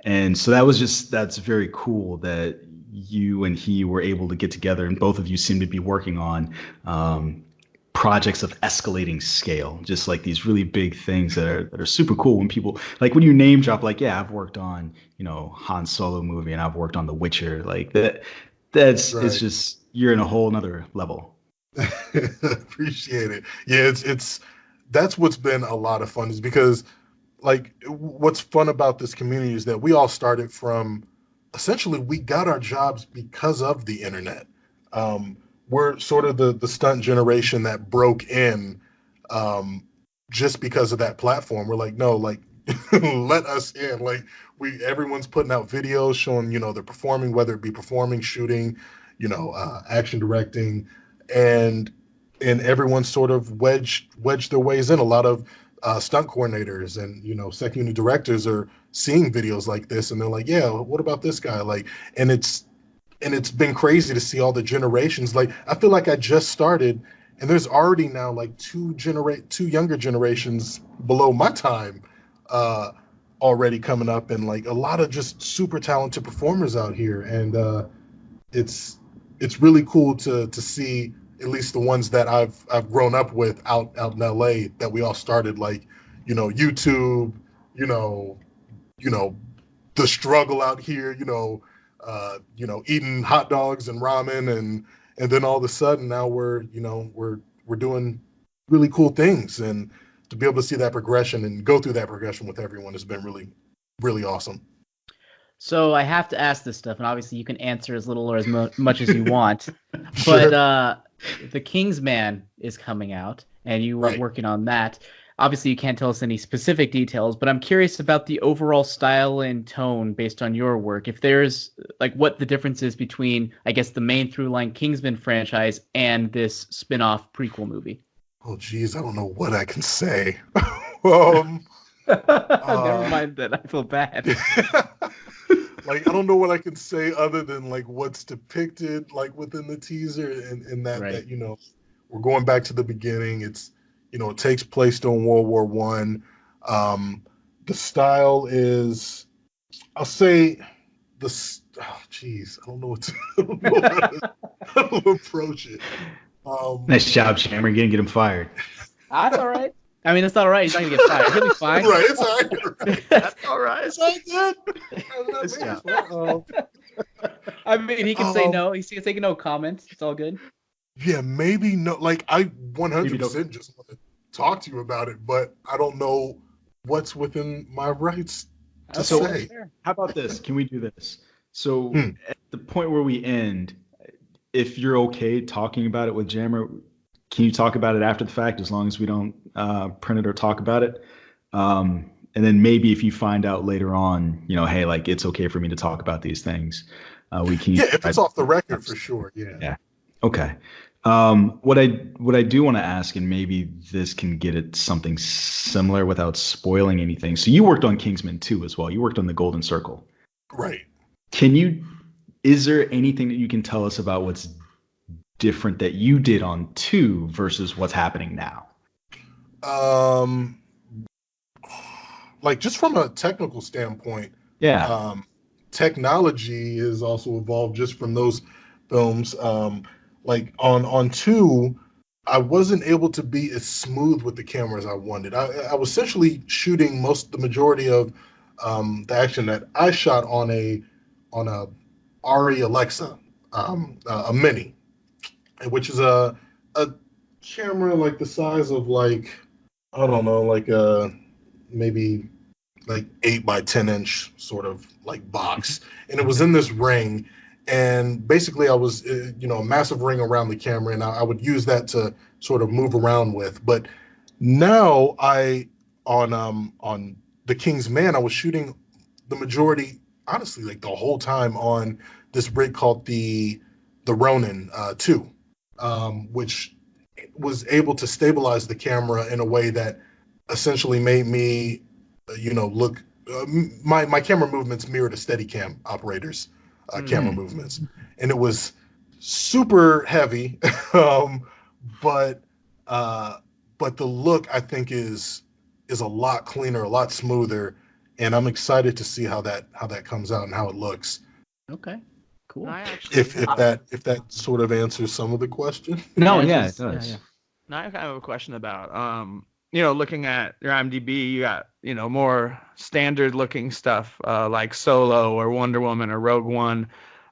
And so that's very cool that you and he were able to get together, and both of you seem to be working on projects of escalating scale, just like these really big things that are super cool. When people like when you name drop, like, yeah, I've worked on, Han Solo movie, and I've worked on The Witcher, like that. That's Right. It's just, you're in a whole nother level. Appreciate it. Yeah, it's that's what's been a lot of fun, is because like what's fun about this community is that we all started from, essentially we got our jobs because of the internet. We're sort of the stunt generation that broke in just because of that platform. We're like, no, like let us in. Like everyone's putting out videos showing, they're performing, whether it be performing, shooting, action directing, and everyone's sort of wedged their ways in. A lot of stunt coordinators and second unit directors are seeing videos like this, and they're like, yeah, what about this guy? Like, and it's been crazy to see all the generations. Like, I feel like I just started, and there's already now like two younger generations below my time already coming up, and like a lot of just super talented performers out here. And it's really cool to see at least the ones that I've grown up with out in LA, that we all started like, YouTube, you know, the struggle out here, eating hot dogs and ramen, and then all of a sudden now we're doing really cool things, and to be able to see that progression and go through that progression with everyone has been really, really awesome. So I have to ask this stuff, and obviously you can answer as little or as much as you want. Sure. But the Kingsman is coming out, and you were Right. working on that. Obviously, you can't tell us any specific details, but I'm curious about the overall style and tone based on your work. If there's like what the difference is between, I guess, the main through line Kingsman franchise and this spin-off prequel movie. Oh, geez, I don't know what I can say. Never mind that. I feel bad. Like, I don't know what I can say other than like what's depicted like within the teaser, and that Right. that we're going back to the beginning. It's it takes place during World War One. The style is, I'll say, geez, I don't know how to approach it. Nice job, Chamber. You're gonna get him fired. That's all right. I mean, that's not all right. He's not gonna get fired. He'll be fine. Right, it's all right. That's all right. It's all good. Nice job. I mean, he can say no. He can say no comments. It's all good. Yeah, maybe no. Like, I 100% just want to talk to you about it, but I don't know what's within my rights to say. How about this? Can we do this? So at the point where we end, if you're okay talking about it with Jammer, can you talk about it after the fact, as long as we don't print it or talk about it? And then maybe if you find out later on, hey, like it's okay for me to talk about these things, we can. Yeah, if it's off the record, for sure. Yeah. Yeah. Okay. What I do want to ask, and maybe this can get at something similar without spoiling anything. So you worked on Kingsman 2 as well. You worked on the Golden Circle. Right. Is there anything that you can tell us about what's different that you did on 2 versus what's happening now? Like, just from a technical standpoint, Yeah. Technology has also evolved just from those films. Like on 2, I wasn't able to be as smooth with the camera as I wanted. I was essentially shooting the majority of the action that I shot on a RE Alexa, a Mini, which is a camera like the size of, like, I don't know, like maybe like 8 by 10 inch sort of like box, and it was in this ring. And basically I was, a massive ring around the camera, and I would use that to sort of move around with. But now I on the Kingsman, I was shooting the majority, honestly, like the whole time on this rig called the Ronin 2, which was able to stabilize the camera in a way that essentially made me, look. My camera movements mirrored a Steadicam operator's camera movements, and it was super heavy, but but the look I think is a lot cleaner, a lot smoother, and I'm excited to see how that comes out and how it looks. Okay, cool. I actually If that sort of answers some of the question. No, Yeah, yeah, just- it does. yeah. Now I kind of have a question about, looking at your IMDb, you got, more standard looking stuff, like Solo or Wonder Woman or Rogue One.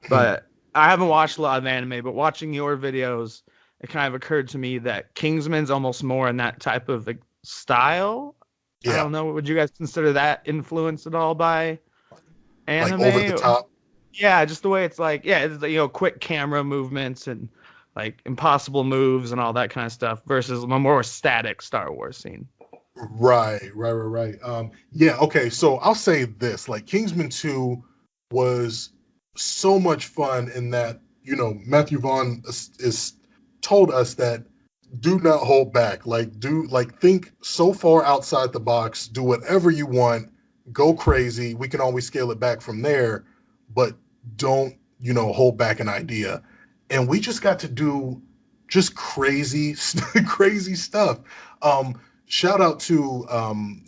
But I haven't watched a lot of anime, but watching your videos, it kind of occurred to me that Kingsman's almost more in that type of like, style. I Yeah, don't know. Would you guys consider that influenced at all by like anime? over the top. Yeah, just the way it's like, yeah, it's quick camera movements and like impossible moves and all that kind of stuff versus a more static Star Wars scene. Right. Yeah, okay, so I'll say this, like Kingsman 2 was so much fun in that, Matthew Vaughn is told us that do not hold back. Think so far outside the box, do whatever you want, go crazy. We can always scale it back from there, but don't, hold back an idea. And we just got to do just crazy crazy stuff. Shout out to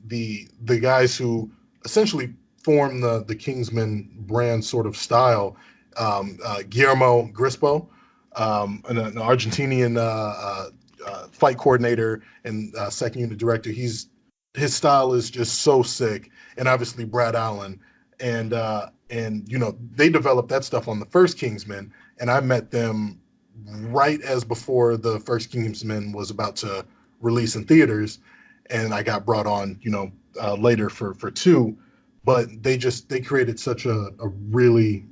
the guys who essentially formed the Kingsman brand sort of style. Guillermo Grispo, an Argentinian fight coordinator and second unit director. His style is just so sick, and obviously Brad Allen, and they developed that stuff on the first Kingsman, and I met them right as before the first Kingsman was about to release in theaters, and I got brought on, later for 2, but they created such a really,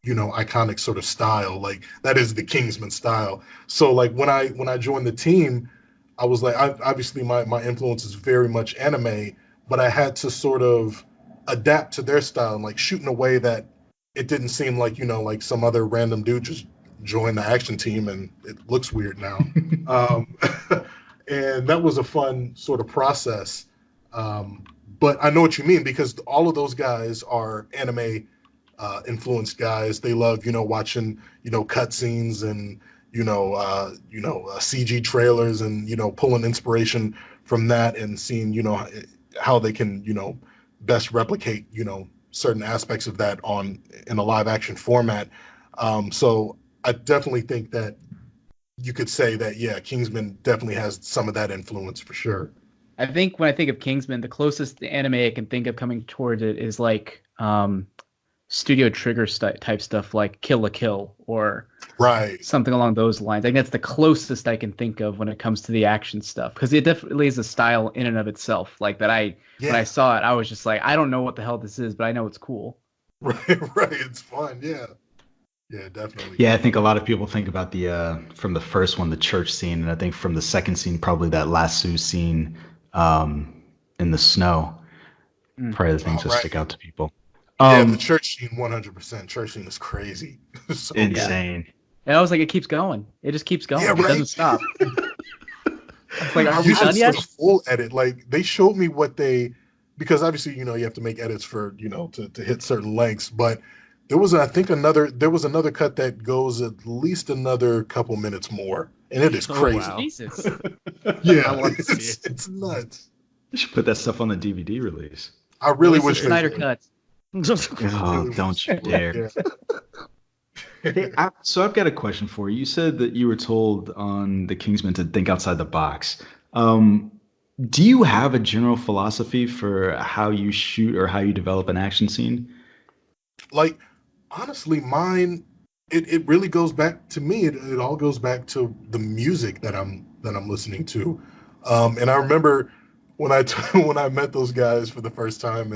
iconic sort of style. Like that is the Kingsman style. So like when I joined the team, I was like, obviously my influence is very much anime, but I had to sort of adapt to their style and like shoot in a way that it didn't seem like, like some other random dude just joined the action team and it looks weird now. And that was a fun sort of process. But I know what you mean, because all of those guys are anime influenced guys. They love, watching, cutscenes and, CG trailers and, pulling inspiration from that and seeing, how they can, best replicate, certain aspects of that in a live action format. So I definitely think that you could say that, yeah, Kingsman definitely has some of that influence for sure. I think when I think of Kingsman, the closest anime I can think of coming towards it is like Studio Trigger type stuff, like Kill la Kill or Right. something along those lines. I think that's the closest I can think of when it comes to the action stuff, because it definitely is a style in and of itself. Like that, when I saw it, I was just like, I don't know what the hell this is, but I know it's cool. Right. It's fun. Yeah. Yeah, definitely. Yeah, I think a lot of people think about the from the first one, the church scene, and I think from the second scene, probably that lasso scene in the snow. Probably the things that stick out to people. Yeah, the church scene, 100%. Church scene is crazy. So insane. And I was like, it keeps going. It just keeps going. Yeah, right? It doesn't stop. It's like, are we Usually done yet? it's a full edit. Like they showed me because obviously, you have to make edits for, to hit certain lengths, but there was another cut that goes at least another couple minutes more, and it is crazy. Wow. Jesus. Yeah, I want to see it. it's nuts. You should put that stuff on the DVD release. I really Release wish the Snyder they cut. Oh, don't you dare. Hey, so I've got a question for you. You said that you were told on the Kingsman to think outside the box. Do you have a general philosophy for how you shoot or how you develop an action scene? Like, honestly, mine, it really goes back to me. It all goes back to the music that I'm listening to. And I remember when when I met those guys for the first time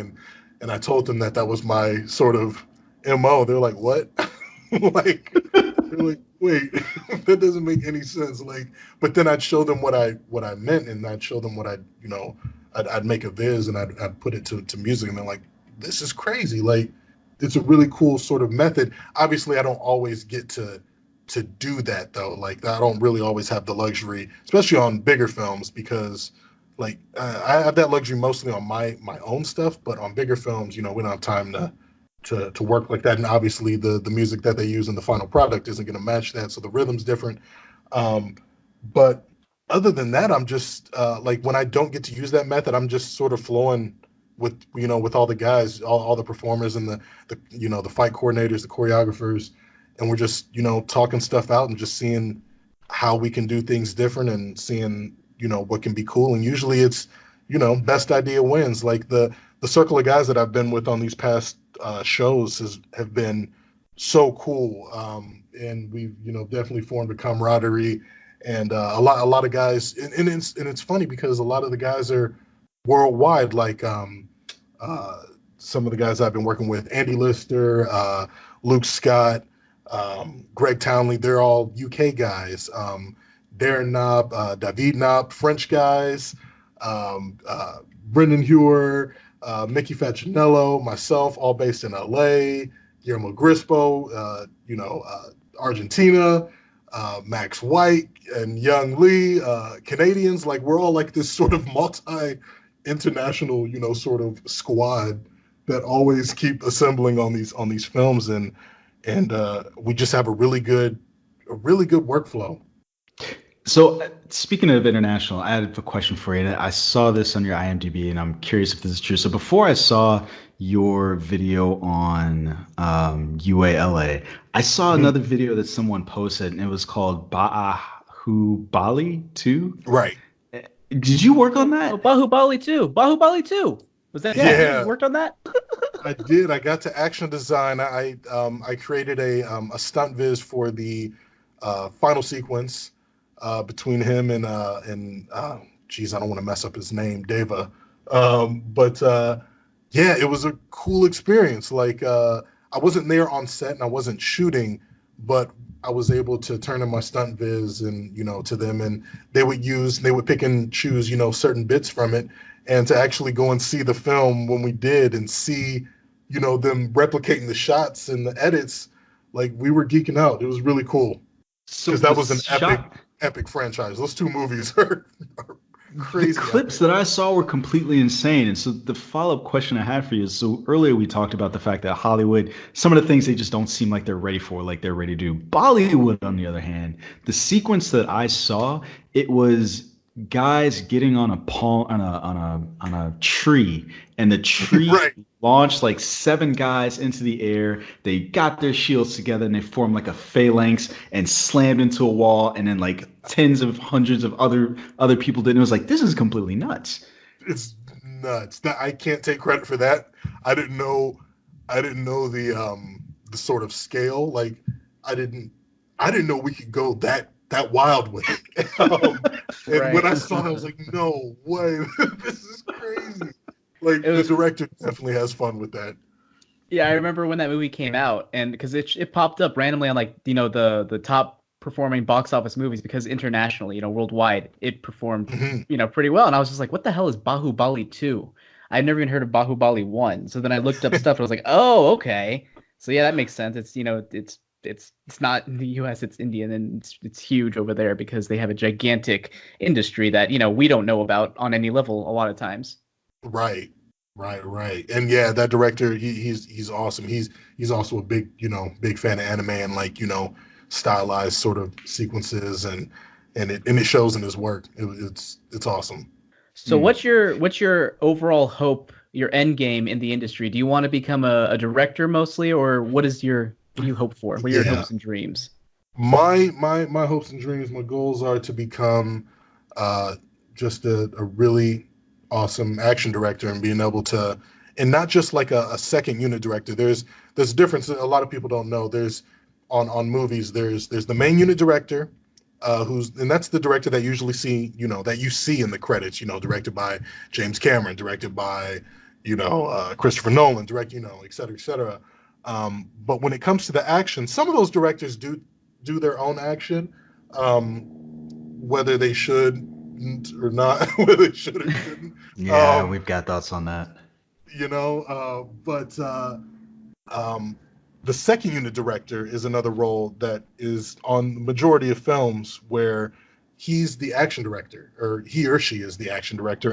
and I told them that was my sort of MO. They're like, "What?" Like, they're like, "Wait, that doesn't make any sense." Like, but then I'd show them what I meant, and I'd show them what I I'd make a viz and I'd put it to music, and they're like, this is crazy. Like, it's a really cool sort of method. Obviously, I don't always get to do that though. Like, I don't really always have the luxury, especially on bigger films, because like I have that luxury mostly on my own stuff. But on bigger films, we don't have time to work like that. And obviously, the music that they use in the final product isn't going to match that, so the rhythm's different. But other than that, I'm just like, when I don't get to use that method, I'm just sort of flowing with with all the guys, all the performers, and the fight coordinators, the choreographers, and we're just talking stuff out and just seeing how we can do things different, and seeing what can be cool. And usually it's best idea wins. Like the circle of guys that I've been with on these past shows have been so cool, and we've definitely formed a camaraderie, and a lot of guys, and it's funny because a lot of the guys are worldwide. Like some of the guys I've been working with, Andy Lister, Luke Scott, Greg Townley, they're all UK guys. Darren Knopp, David Knopp, French guys, Brendan Hewer, Mickey Facinello, myself, all based in LA, Guillermo Grispo, Argentina, Max White and Young Lee, Canadians. Like, we're all like this sort of multi-international, sort of squad that always keep assembling on these films, and we just have a really good workflow. So speaking of international, I had a question for you. I saw this on your IMDb, and I'm curious if this is true. So before I saw your video on UALA, I saw another video that someone posted, and it was called Bahubali 2. Right. Did you work on that? Oh, Bahubali 2. Bahubali 2. Was that Yeah. You worked on that? I did. I got to action design. I created a stunt viz for the final sequence between him and geez, I don't want to mess up his name, Deva. But yeah, it was a cool experience. Like, I wasn't there on set and I wasn't shooting, but I was able to turn in my stunt viz and to them, and they would pick and choose certain bits from it, and to actually go and see the film when we did and see them replicating the shots and the edits, like, we were geeking out. It was really cool, because that was an epic franchise. Those two movies are crazy. The clips that I saw were completely insane. And so the follow-up question I had for you is, so earlier we talked about the fact that Hollywood, some of the things they just don't seem like they're ready for, like they're ready to do. Bollywood, on the other hand, the sequence that I saw, it was guys getting on a tree, and the tree Right. launched like 7 guys into the air. They got their shields together and they formed like a phalanx and slammed into a wall, and then like tens of hundreds of other people did. And it was like, this is completely nuts. It's nuts. I can't take credit for that. I didn't know the sort of scale. Like, I didn't know we could go that wild with it. And Right. when I saw it, I was like, no way. This is crazy. Like, the director definitely has fun with that. Yeah, I remember when that movie came out, and because it popped up randomly on, like, the top performing box office movies, because internationally, worldwide, it performed pretty well. And I was just like, what the hell is Bahubali 2? I'd never even heard of Bahubali 1. So then I looked up stuff and I was like, oh, okay. So yeah, that makes sense. It's it's not in the US, it's Indian, and it's huge over there because they have a gigantic industry that we don't know about on any level a lot of times. Right. And yeah, that director, he's awesome. He's also a big fan of anime and, like, stylized sort of sequences, and it shows in his work. It's awesome. So what's your overall hope, your end game in the industry? Do you want to become a director mostly, or what do you hope for? What are your hopes and dreams? My hopes and dreams, my goals are to become just a really awesome action director, and being able to, and not just like a second unit director. There's a difference that a lot of people don't know. There's on movies, there's the main unit director, and that's the director that usually that you see in the credits, directed by James Cameron, directed by Christopher Nolan, et cetera, et cetera. But when it comes to the action, some of those directors do their own action, whether they should shouldn't or not, whether they should or shouldn't. Yeah, we've got thoughts on that. The second unit director is another role that is on the majority of films where he's the action director, or he or she is the action director,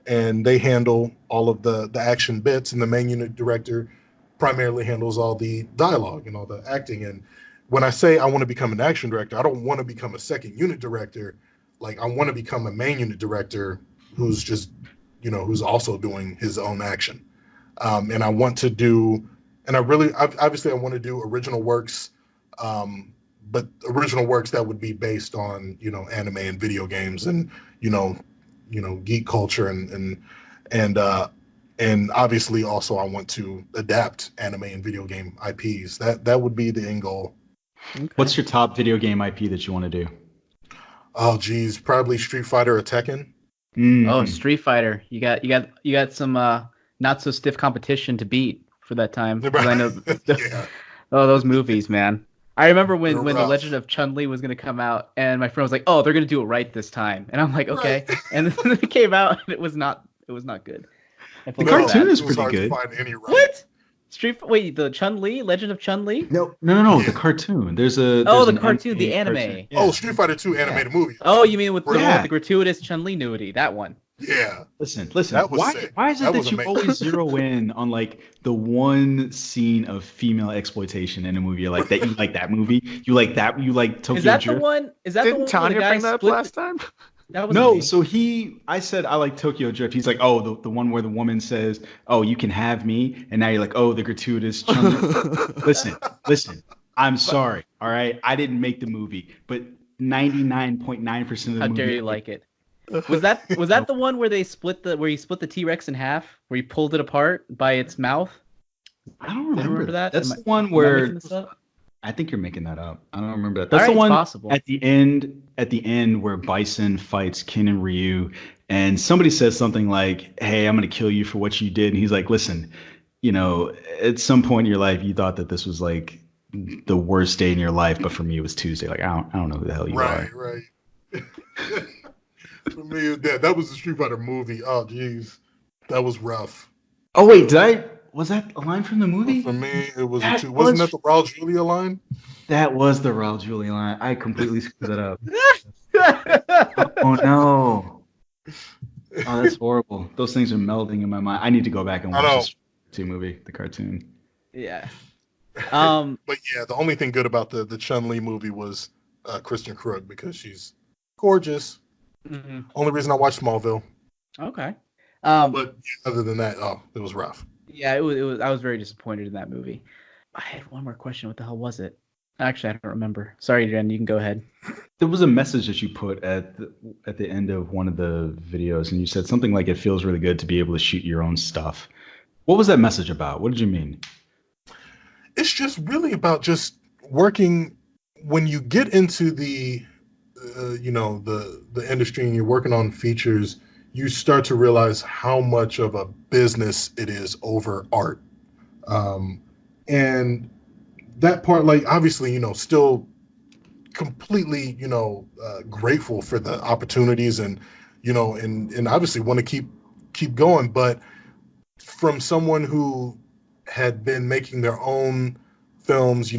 and they handle all of the action bits, and the main unit director primarily handles all the dialogue and all the acting. And when I say I want to become an action director, I don't want to become a second unit director. Like, I want to become a main unit director who's just, who's also doing his own action. And I want to do, and obviously I want to do original works, but original works that would be based on, anime and video games and, geek culture and obviously also I want to adapt anime and video game IPs. That would be the end goal. Okay. What's your top video game IP that you want to do? Oh, geez, probably Street Fighter or Tekken. Oh, Street Fighter! You got some not so stiff competition to beat for that time. I know. Oh, those movies, man! I remember when The Legend of Chun-Li was gonna come out, and my friend was like, "Oh, they're gonna do it right this time," and I'm like, "Okay." Right. And then it came out, and it was not good. The cartoon is pretty good. What? The Chun-Li, Legend of Chun-Li? No, the cartoon. There's the cartoon, the anime. Cartoon. Yeah. Oh, Street Fighter 2 animated movie. Oh, you mean with the gratuitous Chun-Li nudity, that one. Yeah. Listen. Why is it that you always zero in on like the one scene of female exploitation in a movie? You're like that. You like that movie? You like that? You like Tokyo Drift? Didn't Tanya bring that up last time? No, so I said I like Tokyo Drift. He's like, oh, the one where the woman says, "Oh, you can have me," and now you're like, "Oh, the gratuitous." Listen. I'm sorry. All right, I didn't make the movie, but 99.9% of the movie. How dare you like it? Was that the one where he split the T-Rex in half, where he pulled it apart by its mouth? I don't remember that. That's the one where I think you're making that up. I don't remember that. That's the one possible. At the end where Bison fights Ken and Ryu, and somebody says something like, "Hey, I'm gonna kill you for what you did," and he's like, "Listen, at some point in your life, you thought that this was like the worst day in your life, but for me, it was Tuesday. Like, I don't know who the hell you are." Right. For me, that was the Street Fighter movie. Oh, geez, that was rough. Oh wait, was that a line from the movie? For me, it was wasn't that the Raul Julia line? That was the Raul Julia line. I completely screwed that up. Oh no. Oh, that's horrible. Those things are melding in my mind. I need to go back and watch this movie, the cartoon. Yeah. But yeah, the only thing good about the Chun-Li movie was Kristen Krug, because she's gorgeous. Mm-hmm. Only reason I watched Smallville. Okay. But other than that, it was rough. Yeah, it was. I was very disappointed in that movie. I had one more question. What the hell was it? Actually, I don't remember. Sorry, Jen. You can go ahead. There was a message that you put at the end of one of the videos, and you said something like, "It feels really good to be able to shoot your own stuff." What was that message about? What did you mean? It's just really about just working. When you get into the industry and you're working on features, you start to realize how much of a business it is over art. And that part, like, obviously, still completely, grateful for the opportunities and, and obviously want to keep going. But from someone who had been making their own films,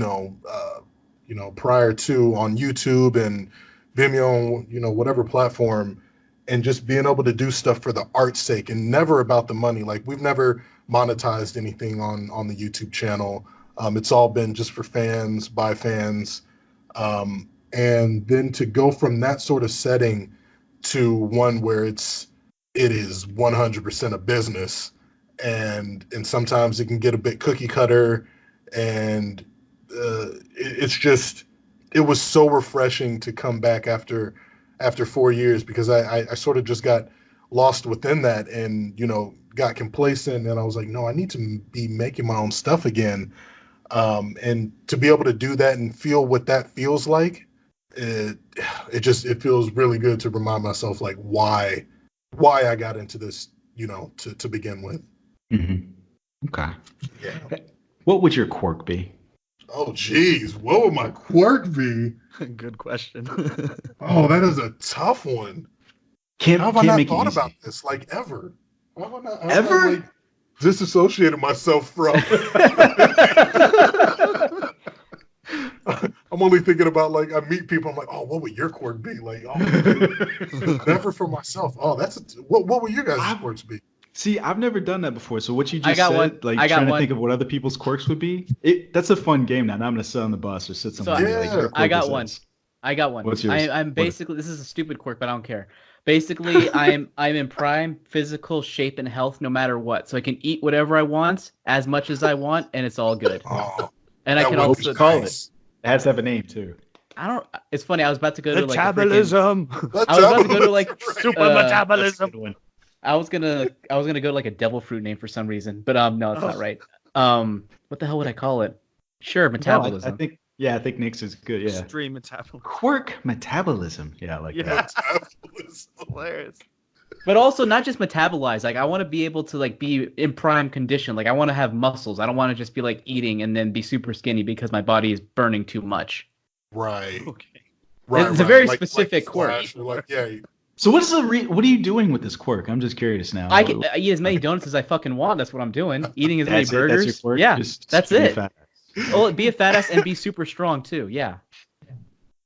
prior to on YouTube and Vimeo, whatever platform, and just being able to do stuff for the art's sake and never about the money. Like, we've never monetized anything on the YouTube channel. It's all been just for fans, by fans. And then to go from that sort of setting to one where it is 100% a business, and sometimes it can get a bit cookie cutter, and it was so refreshing to come back after 4 years, because I sort of just got lost within that and, got complacent, and I was like, no, I need to be making my own stuff again. And to be able to do that and feel what that feels like, it feels really good to remind myself, like, why I got into this, to begin with. Mm-hmm. Okay. Yeah. What would your quirk be? Oh, geez. What would my quirk be? Good question. Oh, that is a tough one. Can't, How have I can't not make it thought easy. about this? Like ever? How have I not, how have I, Ever? like, disassociated myself from? I'm only thinking about like I meet people. I'm like, oh, what would your quirk be? Like, oh, never for myself. Oh, what would your guys' quirks be? See, I've never done that before. So what you I just got said, one. like I got trying to one. think of what other people's quirks would be, that's a fun game now. Now I'm gonna sit on the bus or sit somewhere and be like, Yeah. your quirk I got is one. this. I got one. What's yours? I'm What- basically this is a stupid quirk, but I don't care. Basically, I'm in prime physical shape and health no matter what. So I can eat whatever I want, as much as I want, and it's all good. Oh, And I that can would be also call it. nice. It has to have a name too. I don't. It's funny. I was about to go to like a freaking, Metabolism. That's I was about to go to like Super Uh, metabolism. one. I was gonna go to like a devil fruit name for some reason, but no, it's not Oh. right. What the hell would I call it? Sure, No, metabolism. I think Nick's is good. Yeah. Extreme metabolism. Quirk metabolism. Yeah, I like that. It's hilarious. But also not just metabolize. Like I want to be able to like be in prime condition. Like I want to have muscles. I don't want to just be like eating and then be super skinny because my body is burning too much. Right. Okay. Right. It's a right. very Like specific quirk. Flash, or like, yeah. So what are you doing with this quirk? I'm just curious now. I can eat as many donuts as I fucking want. That's what I'm doing. Eating as many That's it? burgers. That's your quirk? Yeah, Just that's be a it. fat ass. Oh, be a fat ass and be super strong too. Yeah.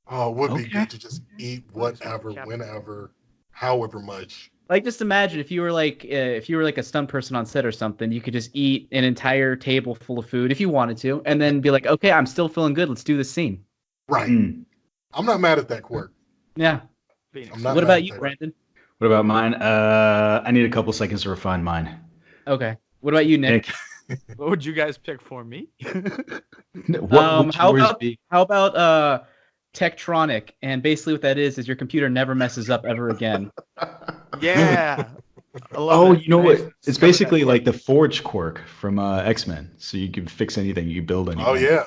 Oh, it would be Okay. good to just eat whatever, whenever, however much. Like just imagine if you were like a stunt person on set or something, you could just eat an entire table full of food if you wanted to, and then be like, okay, I'm still feeling good. Let's do this scene. Right. Mm. I'm not mad at that quirk. Yeah. Phoenix. I'm not What mad about at you, that. Brandon? What about mine? I need a couple seconds to refine mine. Okay. What about you, Nick? What would you guys pick for me? What would How yours about be? Tektronic? And basically what that is your computer never messes up ever again. Yeah. I love Oh, it. you know I what? discovered It's that basically quirk. like the Forge quirk from X-Men. So you can fix anything, you can build anything. Oh yeah.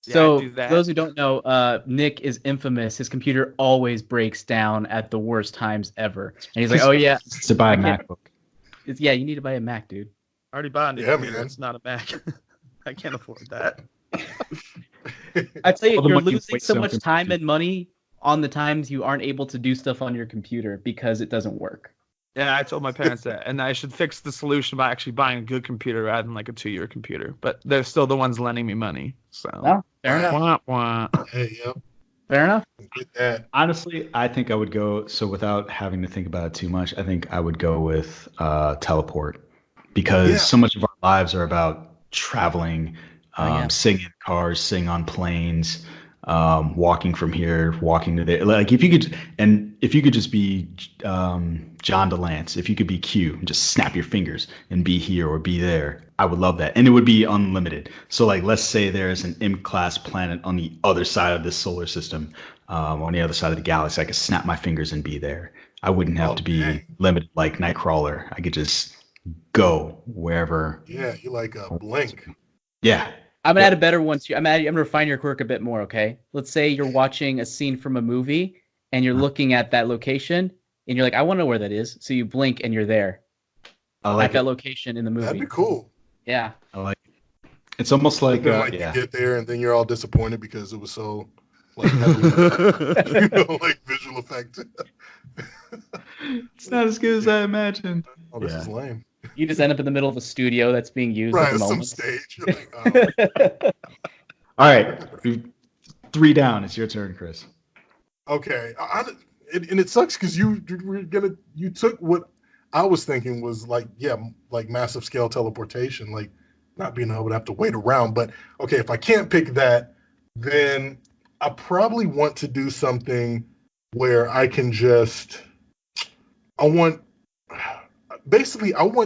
Yeah, So I do for that. those who don't know, Nick is infamous. His computer always breaks down at the worst times ever. And he's like, oh yeah, To buy a I can't- MacBook. yeah, you need to buy a Mac, dude. I already bought a new Yeah, computer. man. It's not a Mac. I can't afford that. I tell you, All the you're money you losing waste so on much computer. time and money on the times you aren't able to do stuff on your computer because it doesn't work. Yeah, I told my parents that, and I should fix the solution by actually buying a good computer rather than like a 2-year computer. But they're still the ones lending me money. So. Well, fair enough. Wah, wah. Hey, yep. Fair enough. Get that. Honestly, I think I would go, so without having to think about it too much, I think I would go with teleport. Because Yeah. so much of our lives are about traveling, Yeah. sitting in cars, sitting on planes, walking from here, walking to there. Like if you could just be John DeLance, if you could be Q, just snap your fingers and be here or be there, I would love that. And it would be unlimited. So like let's say there's an M-class planet on the other side of this solar system, on the other side of the galaxy, I could snap my fingers and be there. I wouldn't have to be Okay. limited like Nightcrawler. I could just go wherever. Yeah, you like a blink. Yeah. I'm gonna add a better one to you. I'm gonna refine your quirk a bit more, okay? Let's say you're watching a scene from a movie and you're looking at that location and you're like, I want to know where that is. So you blink and you're there I like at that it. location in the movie. That'd be cool. Yeah. I like it. It's almost like, Then, like yeah. you get there and then you're all disappointed because it was so like heavily, you know, like visual effect. It's not as good as I imagined. Oh, this Yeah. is lame. You just end up in the middle of a studio that's being used Right, at the some moment. stage. You're like, oh. All right. 3 down. It's your turn, Chris. Okay, and it sucks because you took what I was thinking was like like massive scale teleportation, like not being able to have to wait around. But okay, if I can't pick that, then I probably want to do something where I can I want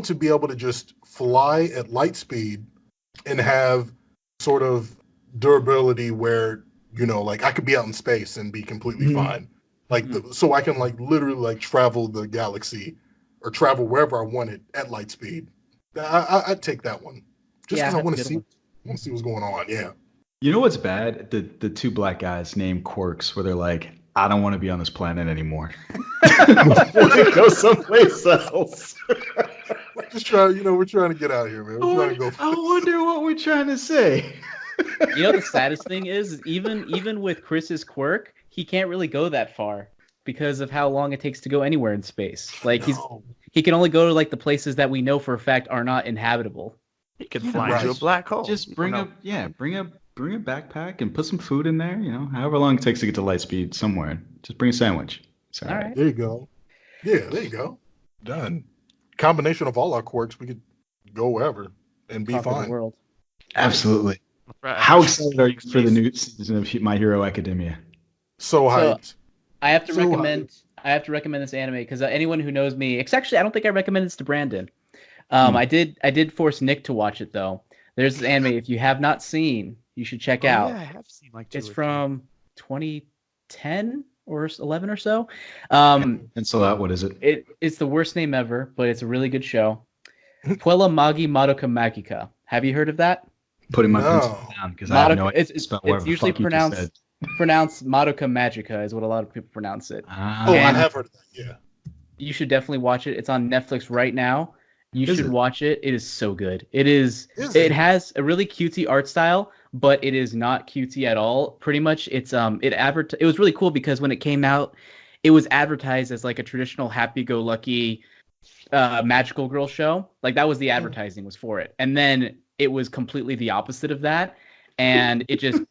to be able to just fly at light speed and have sort of durability where, you know, like I could be out in space and be completely fine. Like, so I can like literally like travel the galaxy or travel wherever I wanted at light speed. I'd take that one just because I want to see what's going on. Yeah. You know what's bad? The 2 black guys named Quirks, where they're like, I don't want to be on this planet anymore. I want to go someplace else. We're just trying, you know, we're trying to get out of here, man. We're trying to go. I wonder what we're trying to say. You know the saddest thing is even with Chris's quirk, he can't really go that far. because of how long it takes to go anywhere in space. Like No. he can only go to like the places that we know for a fact are not inhabitable. You could Yeah, fly into a right. black hole. Just bring Oh, no. bring a backpack and put some food in there. You know, however long it takes to get to light speed somewhere. Just bring a sandwich. It's all All right. right. There you go. Yeah, there you go. Done. Combination of all our quirks, we could go wherever and be Conquer the fine. world. Absolutely. Right. How excited are you for the new season of My Hero Academia? So hyped. I have to So recommend this anime because anyone who knows me, it's actually I don't think I recommended this to Brandon. Hmm. I did force Nick to watch it though. There's this anime if you have not seen, you should check out. Yeah, I have seen like 2 It's or 3. from 2010 or 11 or so. Pencil out. What is it? It's the worst name ever, but it's a really good show. Puella Magi Madoka Magica. Have you heard of that? Putting my No. pencil down because I have no idea It's spell whatever the usually fuck you just said. pronounced Madoka Magica is what a lot of people pronounce it. Oh, I And- have heard of that. Yeah. You should definitely watch it. It's on Netflix right now. You Is should it? watch it. It is so good. It it? has a really cutesy art style, but it is not cutesy at all. Pretty much it was really cool because when it came out, it was advertised as like a traditional happy-go-lucky magical girl show. Like that was the advertising was for it. And then it was completely the opposite of that, and it just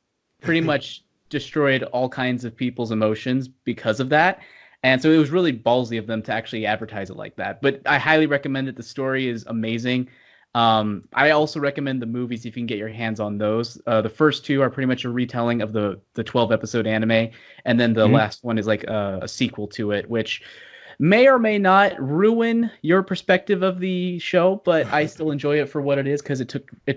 pretty much destroyed all kinds of people's emotions because of that. And so it was really ballsy of them to actually advertise it like that. But I highly recommend it. The story is amazing. I also recommend the movies if you can get your hands on those. The first 2 are pretty much a retelling of the 12-episode anime, and then the last one is like a sequel to it, which may or may not ruin your perspective of the show, but I still enjoy it for what it is because it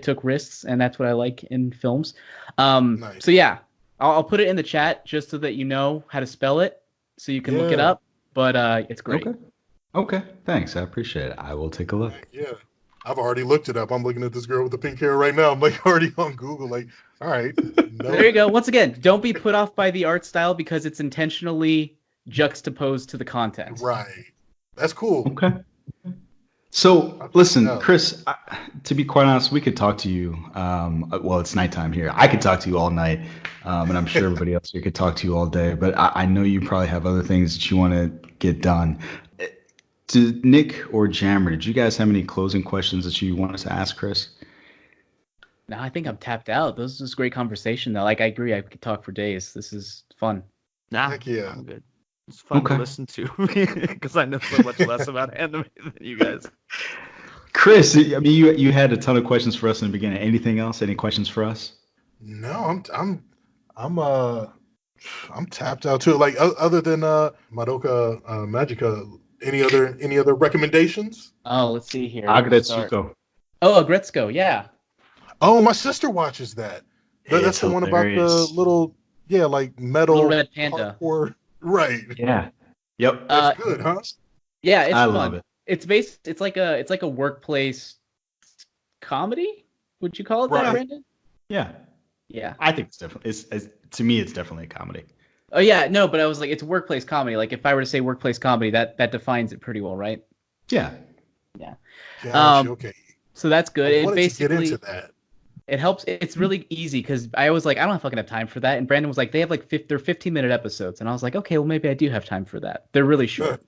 took risks, and that's what I like in films. Nice. So yeah, I'll put it in the chat just so that you know how to spell it, so you can look it Yeah. up. But it's great. Okay. Thanks. I appreciate it. I will take a look. Yeah. I've already looked it up. I'm looking at this girl with the pink hair right now. I'm like already on Google. Like, all right. No. There you go. Once again, don't be put off by the art style because it's intentionally juxtaposed to the content. Right. That's cool. Okay. So listen, Yeah. Chris. To be quite honest, we could talk to you. Well, it's nighttime here. I could talk to you all night, and I'm sure everybody else here could talk to you all day. But I know you probably have other things that you want to get done. Did Nick or Jammer, did you guys have any closing questions that you wanted to ask Chris? No, I think I'm tapped out. This is great conversation though. Like I agree, I could talk for days. This is fun. Nah, Heck yeah. I'm good. It's fun Okay. to listen to because I know so much less about anime than you guys. Chris, I mean, you had a ton of questions for us in the beginning. Anything else? Any questions for us? No, I'm tapped out too. Like other than Madoka Magica, any other recommendations? Oh, let's see here. Where to start? Agretsuko. Oh, Agretsuko, yeah. Oh, my sister watches that. That's It's the one about the hilarious. little, like metal Little red panda. hardcore. Right. Yeah. Yep. That's good, huh? Yeah, it's I fun. love it. It's like a workplace comedy. Would you call it that, Right. Brandon? Yeah. Yeah. I think it's definitely. To me, it's definitely a comedy. Oh yeah, no, but I was like, it's workplace comedy. Like if I were to say workplace comedy, that defines it pretty well, right? Yeah. Gosh, okay. So that's good. I It wanted to get basically into that. it helps. It's really easy because I was like, I don't fucking have time for that. And Brandon was like, they have like they're 15-minute episodes, and I was like, okay, well maybe I do have time for that. They're really short.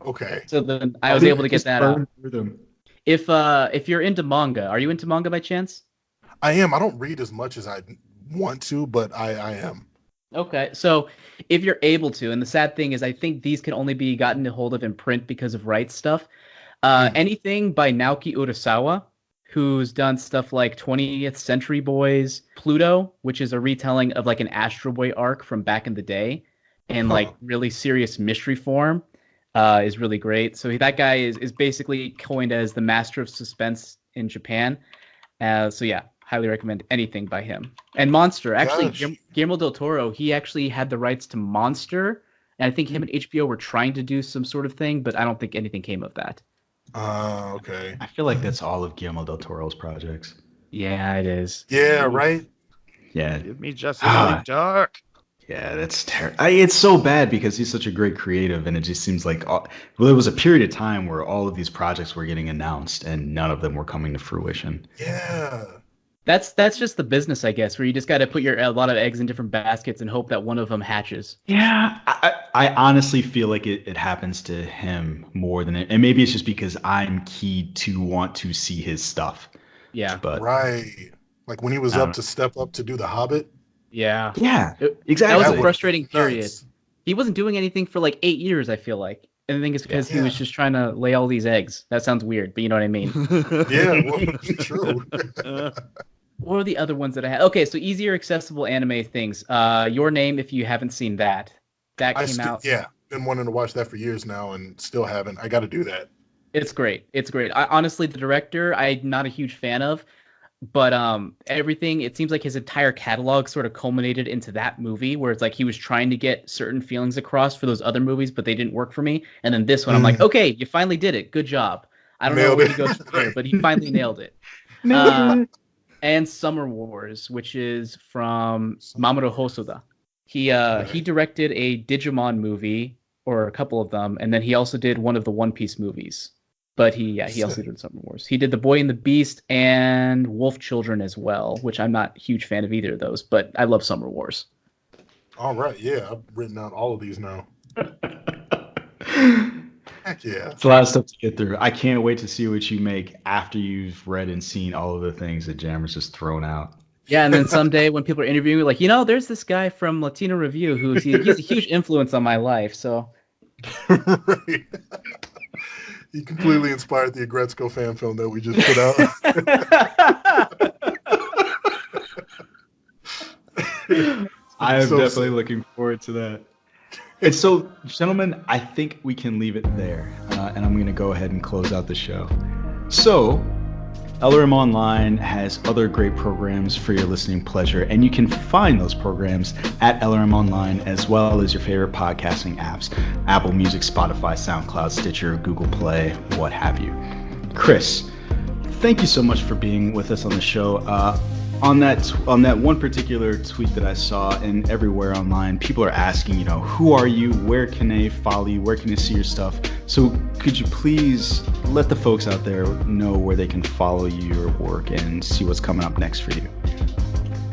Okay. So then I was able to get that out. Through them. If you're into manga, are you into manga by chance? I am. I don't read as much as I want to, but I am. Okay, so if you're able to, and the sad thing is, I think these can only be gotten a hold of in print because of rights stuff. Anything by Naoki Urasawa, who's done stuff like 20th Century Boys, Pluto, which is a retelling of like an Astro Boy arc from back in the day, in like really serious mystery form, is really great. So that guy is basically coined as the master of suspense in Japan. So yeah, highly recommend anything by him. And Monster, actually, Gosh. Guillermo del Toro, he actually had the rights to Monster, and I think him and HBO were trying to do some sort of thing, but I don't think anything came of that. Okay. I feel like that's all of Guillermo del Toro's projects. Yeah, it is. Yeah, right? Yeah. Give me Justice League Dark. Yeah, that's terrible. It's so bad because he's such a great creative, and it just seems like there was a period of time where all of these projects were getting announced, and none of them were coming to fruition. Yeah. That's just the business, I guess, where you just got to put a lot of eggs in different baskets and hope that one of them hatches. Yeah, I honestly feel like it happens to him more than it, and maybe it's just because I'm keyed to want to see his stuff. Yeah. But Right. Like when he was I up don't- to step up to do The Hobbit. Yeah. yeah, That was exactly. a frustrating period. nuts. He wasn't doing anything for like 8 years, I feel like. And I think it's because he was Yeah. just trying to lay all these eggs. That sounds weird, but you know what I mean. Yeah, well, true. What are the other ones that I had? Okay, so easier accessible anime things. Your Name, if you haven't seen that. That came out. Yeah, been wanting to watch that for years now and still haven't. I got to do that. It's great. It's great. Honestly, the director, I'm not a huge fan of, but everything, it seems like his entire catalog sort of culminated into that movie, where it's like he was trying to get certain feelings across for those other movies, but they didn't work for me. And then this one, I'm like, okay, you finally did it. Good job. I don't know Nailed where it. he goes from here, but he finally nailed it. And Summer Wars, which is from Mamoru Hosoda. He directed a Digimon movie, or a couple of them, and then he also did one of the One Piece movies. But he also did Summer Wars. He did The Boy and the Beast and Wolf Children as well, which I'm not a huge fan of either of those, but I love Summer Wars. All right, yeah, I've written out all of these now. Heck yeah. It's a lot of stuff to get through. I can't wait to see what you make after you've read and seen all of the things that Jammer's just thrown out. Yeah, and then someday when people are interviewing me, like, there's this guy from Latino Review he's a huge influence on my life, so... Right. He completely inspired the Agretzko fan film that we just put out. I am So definitely sick. looking forward to that. And so, gentlemen, I think we can leave it there. And I'm going to go ahead and close out the show. So, LRM Online has other great programs for your listening pleasure. And you can find those programs at LRM Online, as well as your favorite podcasting apps: Apple Music, Spotify, SoundCloud, Stitcher, Google Play, what have you. Chris, thank you so much for being with us on the show. On that one particular tweet that I saw and everywhere online, people are asking, who are you? Where can they follow you? Where can they see your stuff? So could you please let the folks out there know where they can follow your work and see what's coming up next for you?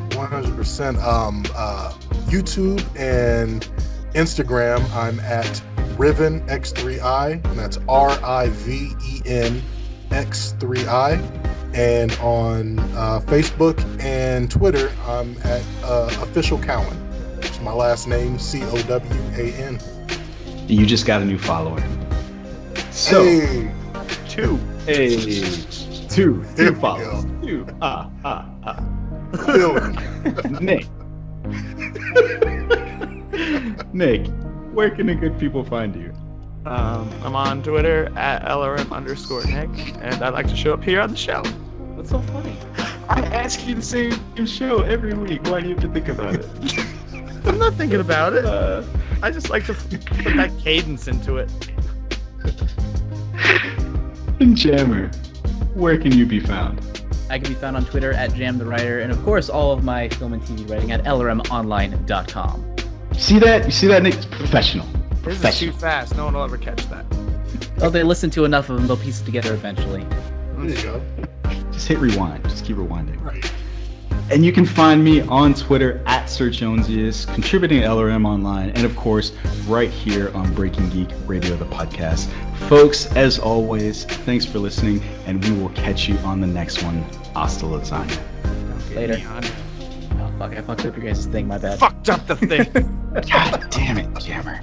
100%. YouTube and Instagram, I'm at RivenX3I, and that's RIVEN X3I. And on Facebook and Twitter, I'm at Official Cowan. It's my last name, COWAN. You just got a new follower. So, Hey, Two. two There we followers. go. Two. Dylan. Nick, where can the good people find you? I'm on Twitter at LRM_Nick, and I'd like to show up here on the show. What's so funny? I ask you the same show every week. Why do you have to think about it? I'm not thinking about it. I just like to put that cadence into it. And Jammer, where can you be found? I can be found on Twitter at JamTheWriter, and of course all of my film and TV writing at lrmonline.com. See that? You see that, Nick? It's professional. This is too fast. No one will ever catch that. Oh, they listen to enough of them, they'll piece it together eventually. There you go. Just hit rewind. Just keep rewinding. Right. And you can find me on Twitter at SirJonesIus, contributing to LRM Online, and of course, right here on Breaking Geek Radio, the podcast. Folks, as always, thanks for listening, and we will catch you on the next one. Hasta lasagna. Later. Oh, fuck, I fucked up your guys' thing, my bad. Fucked up the thing. God damn it, Jammer.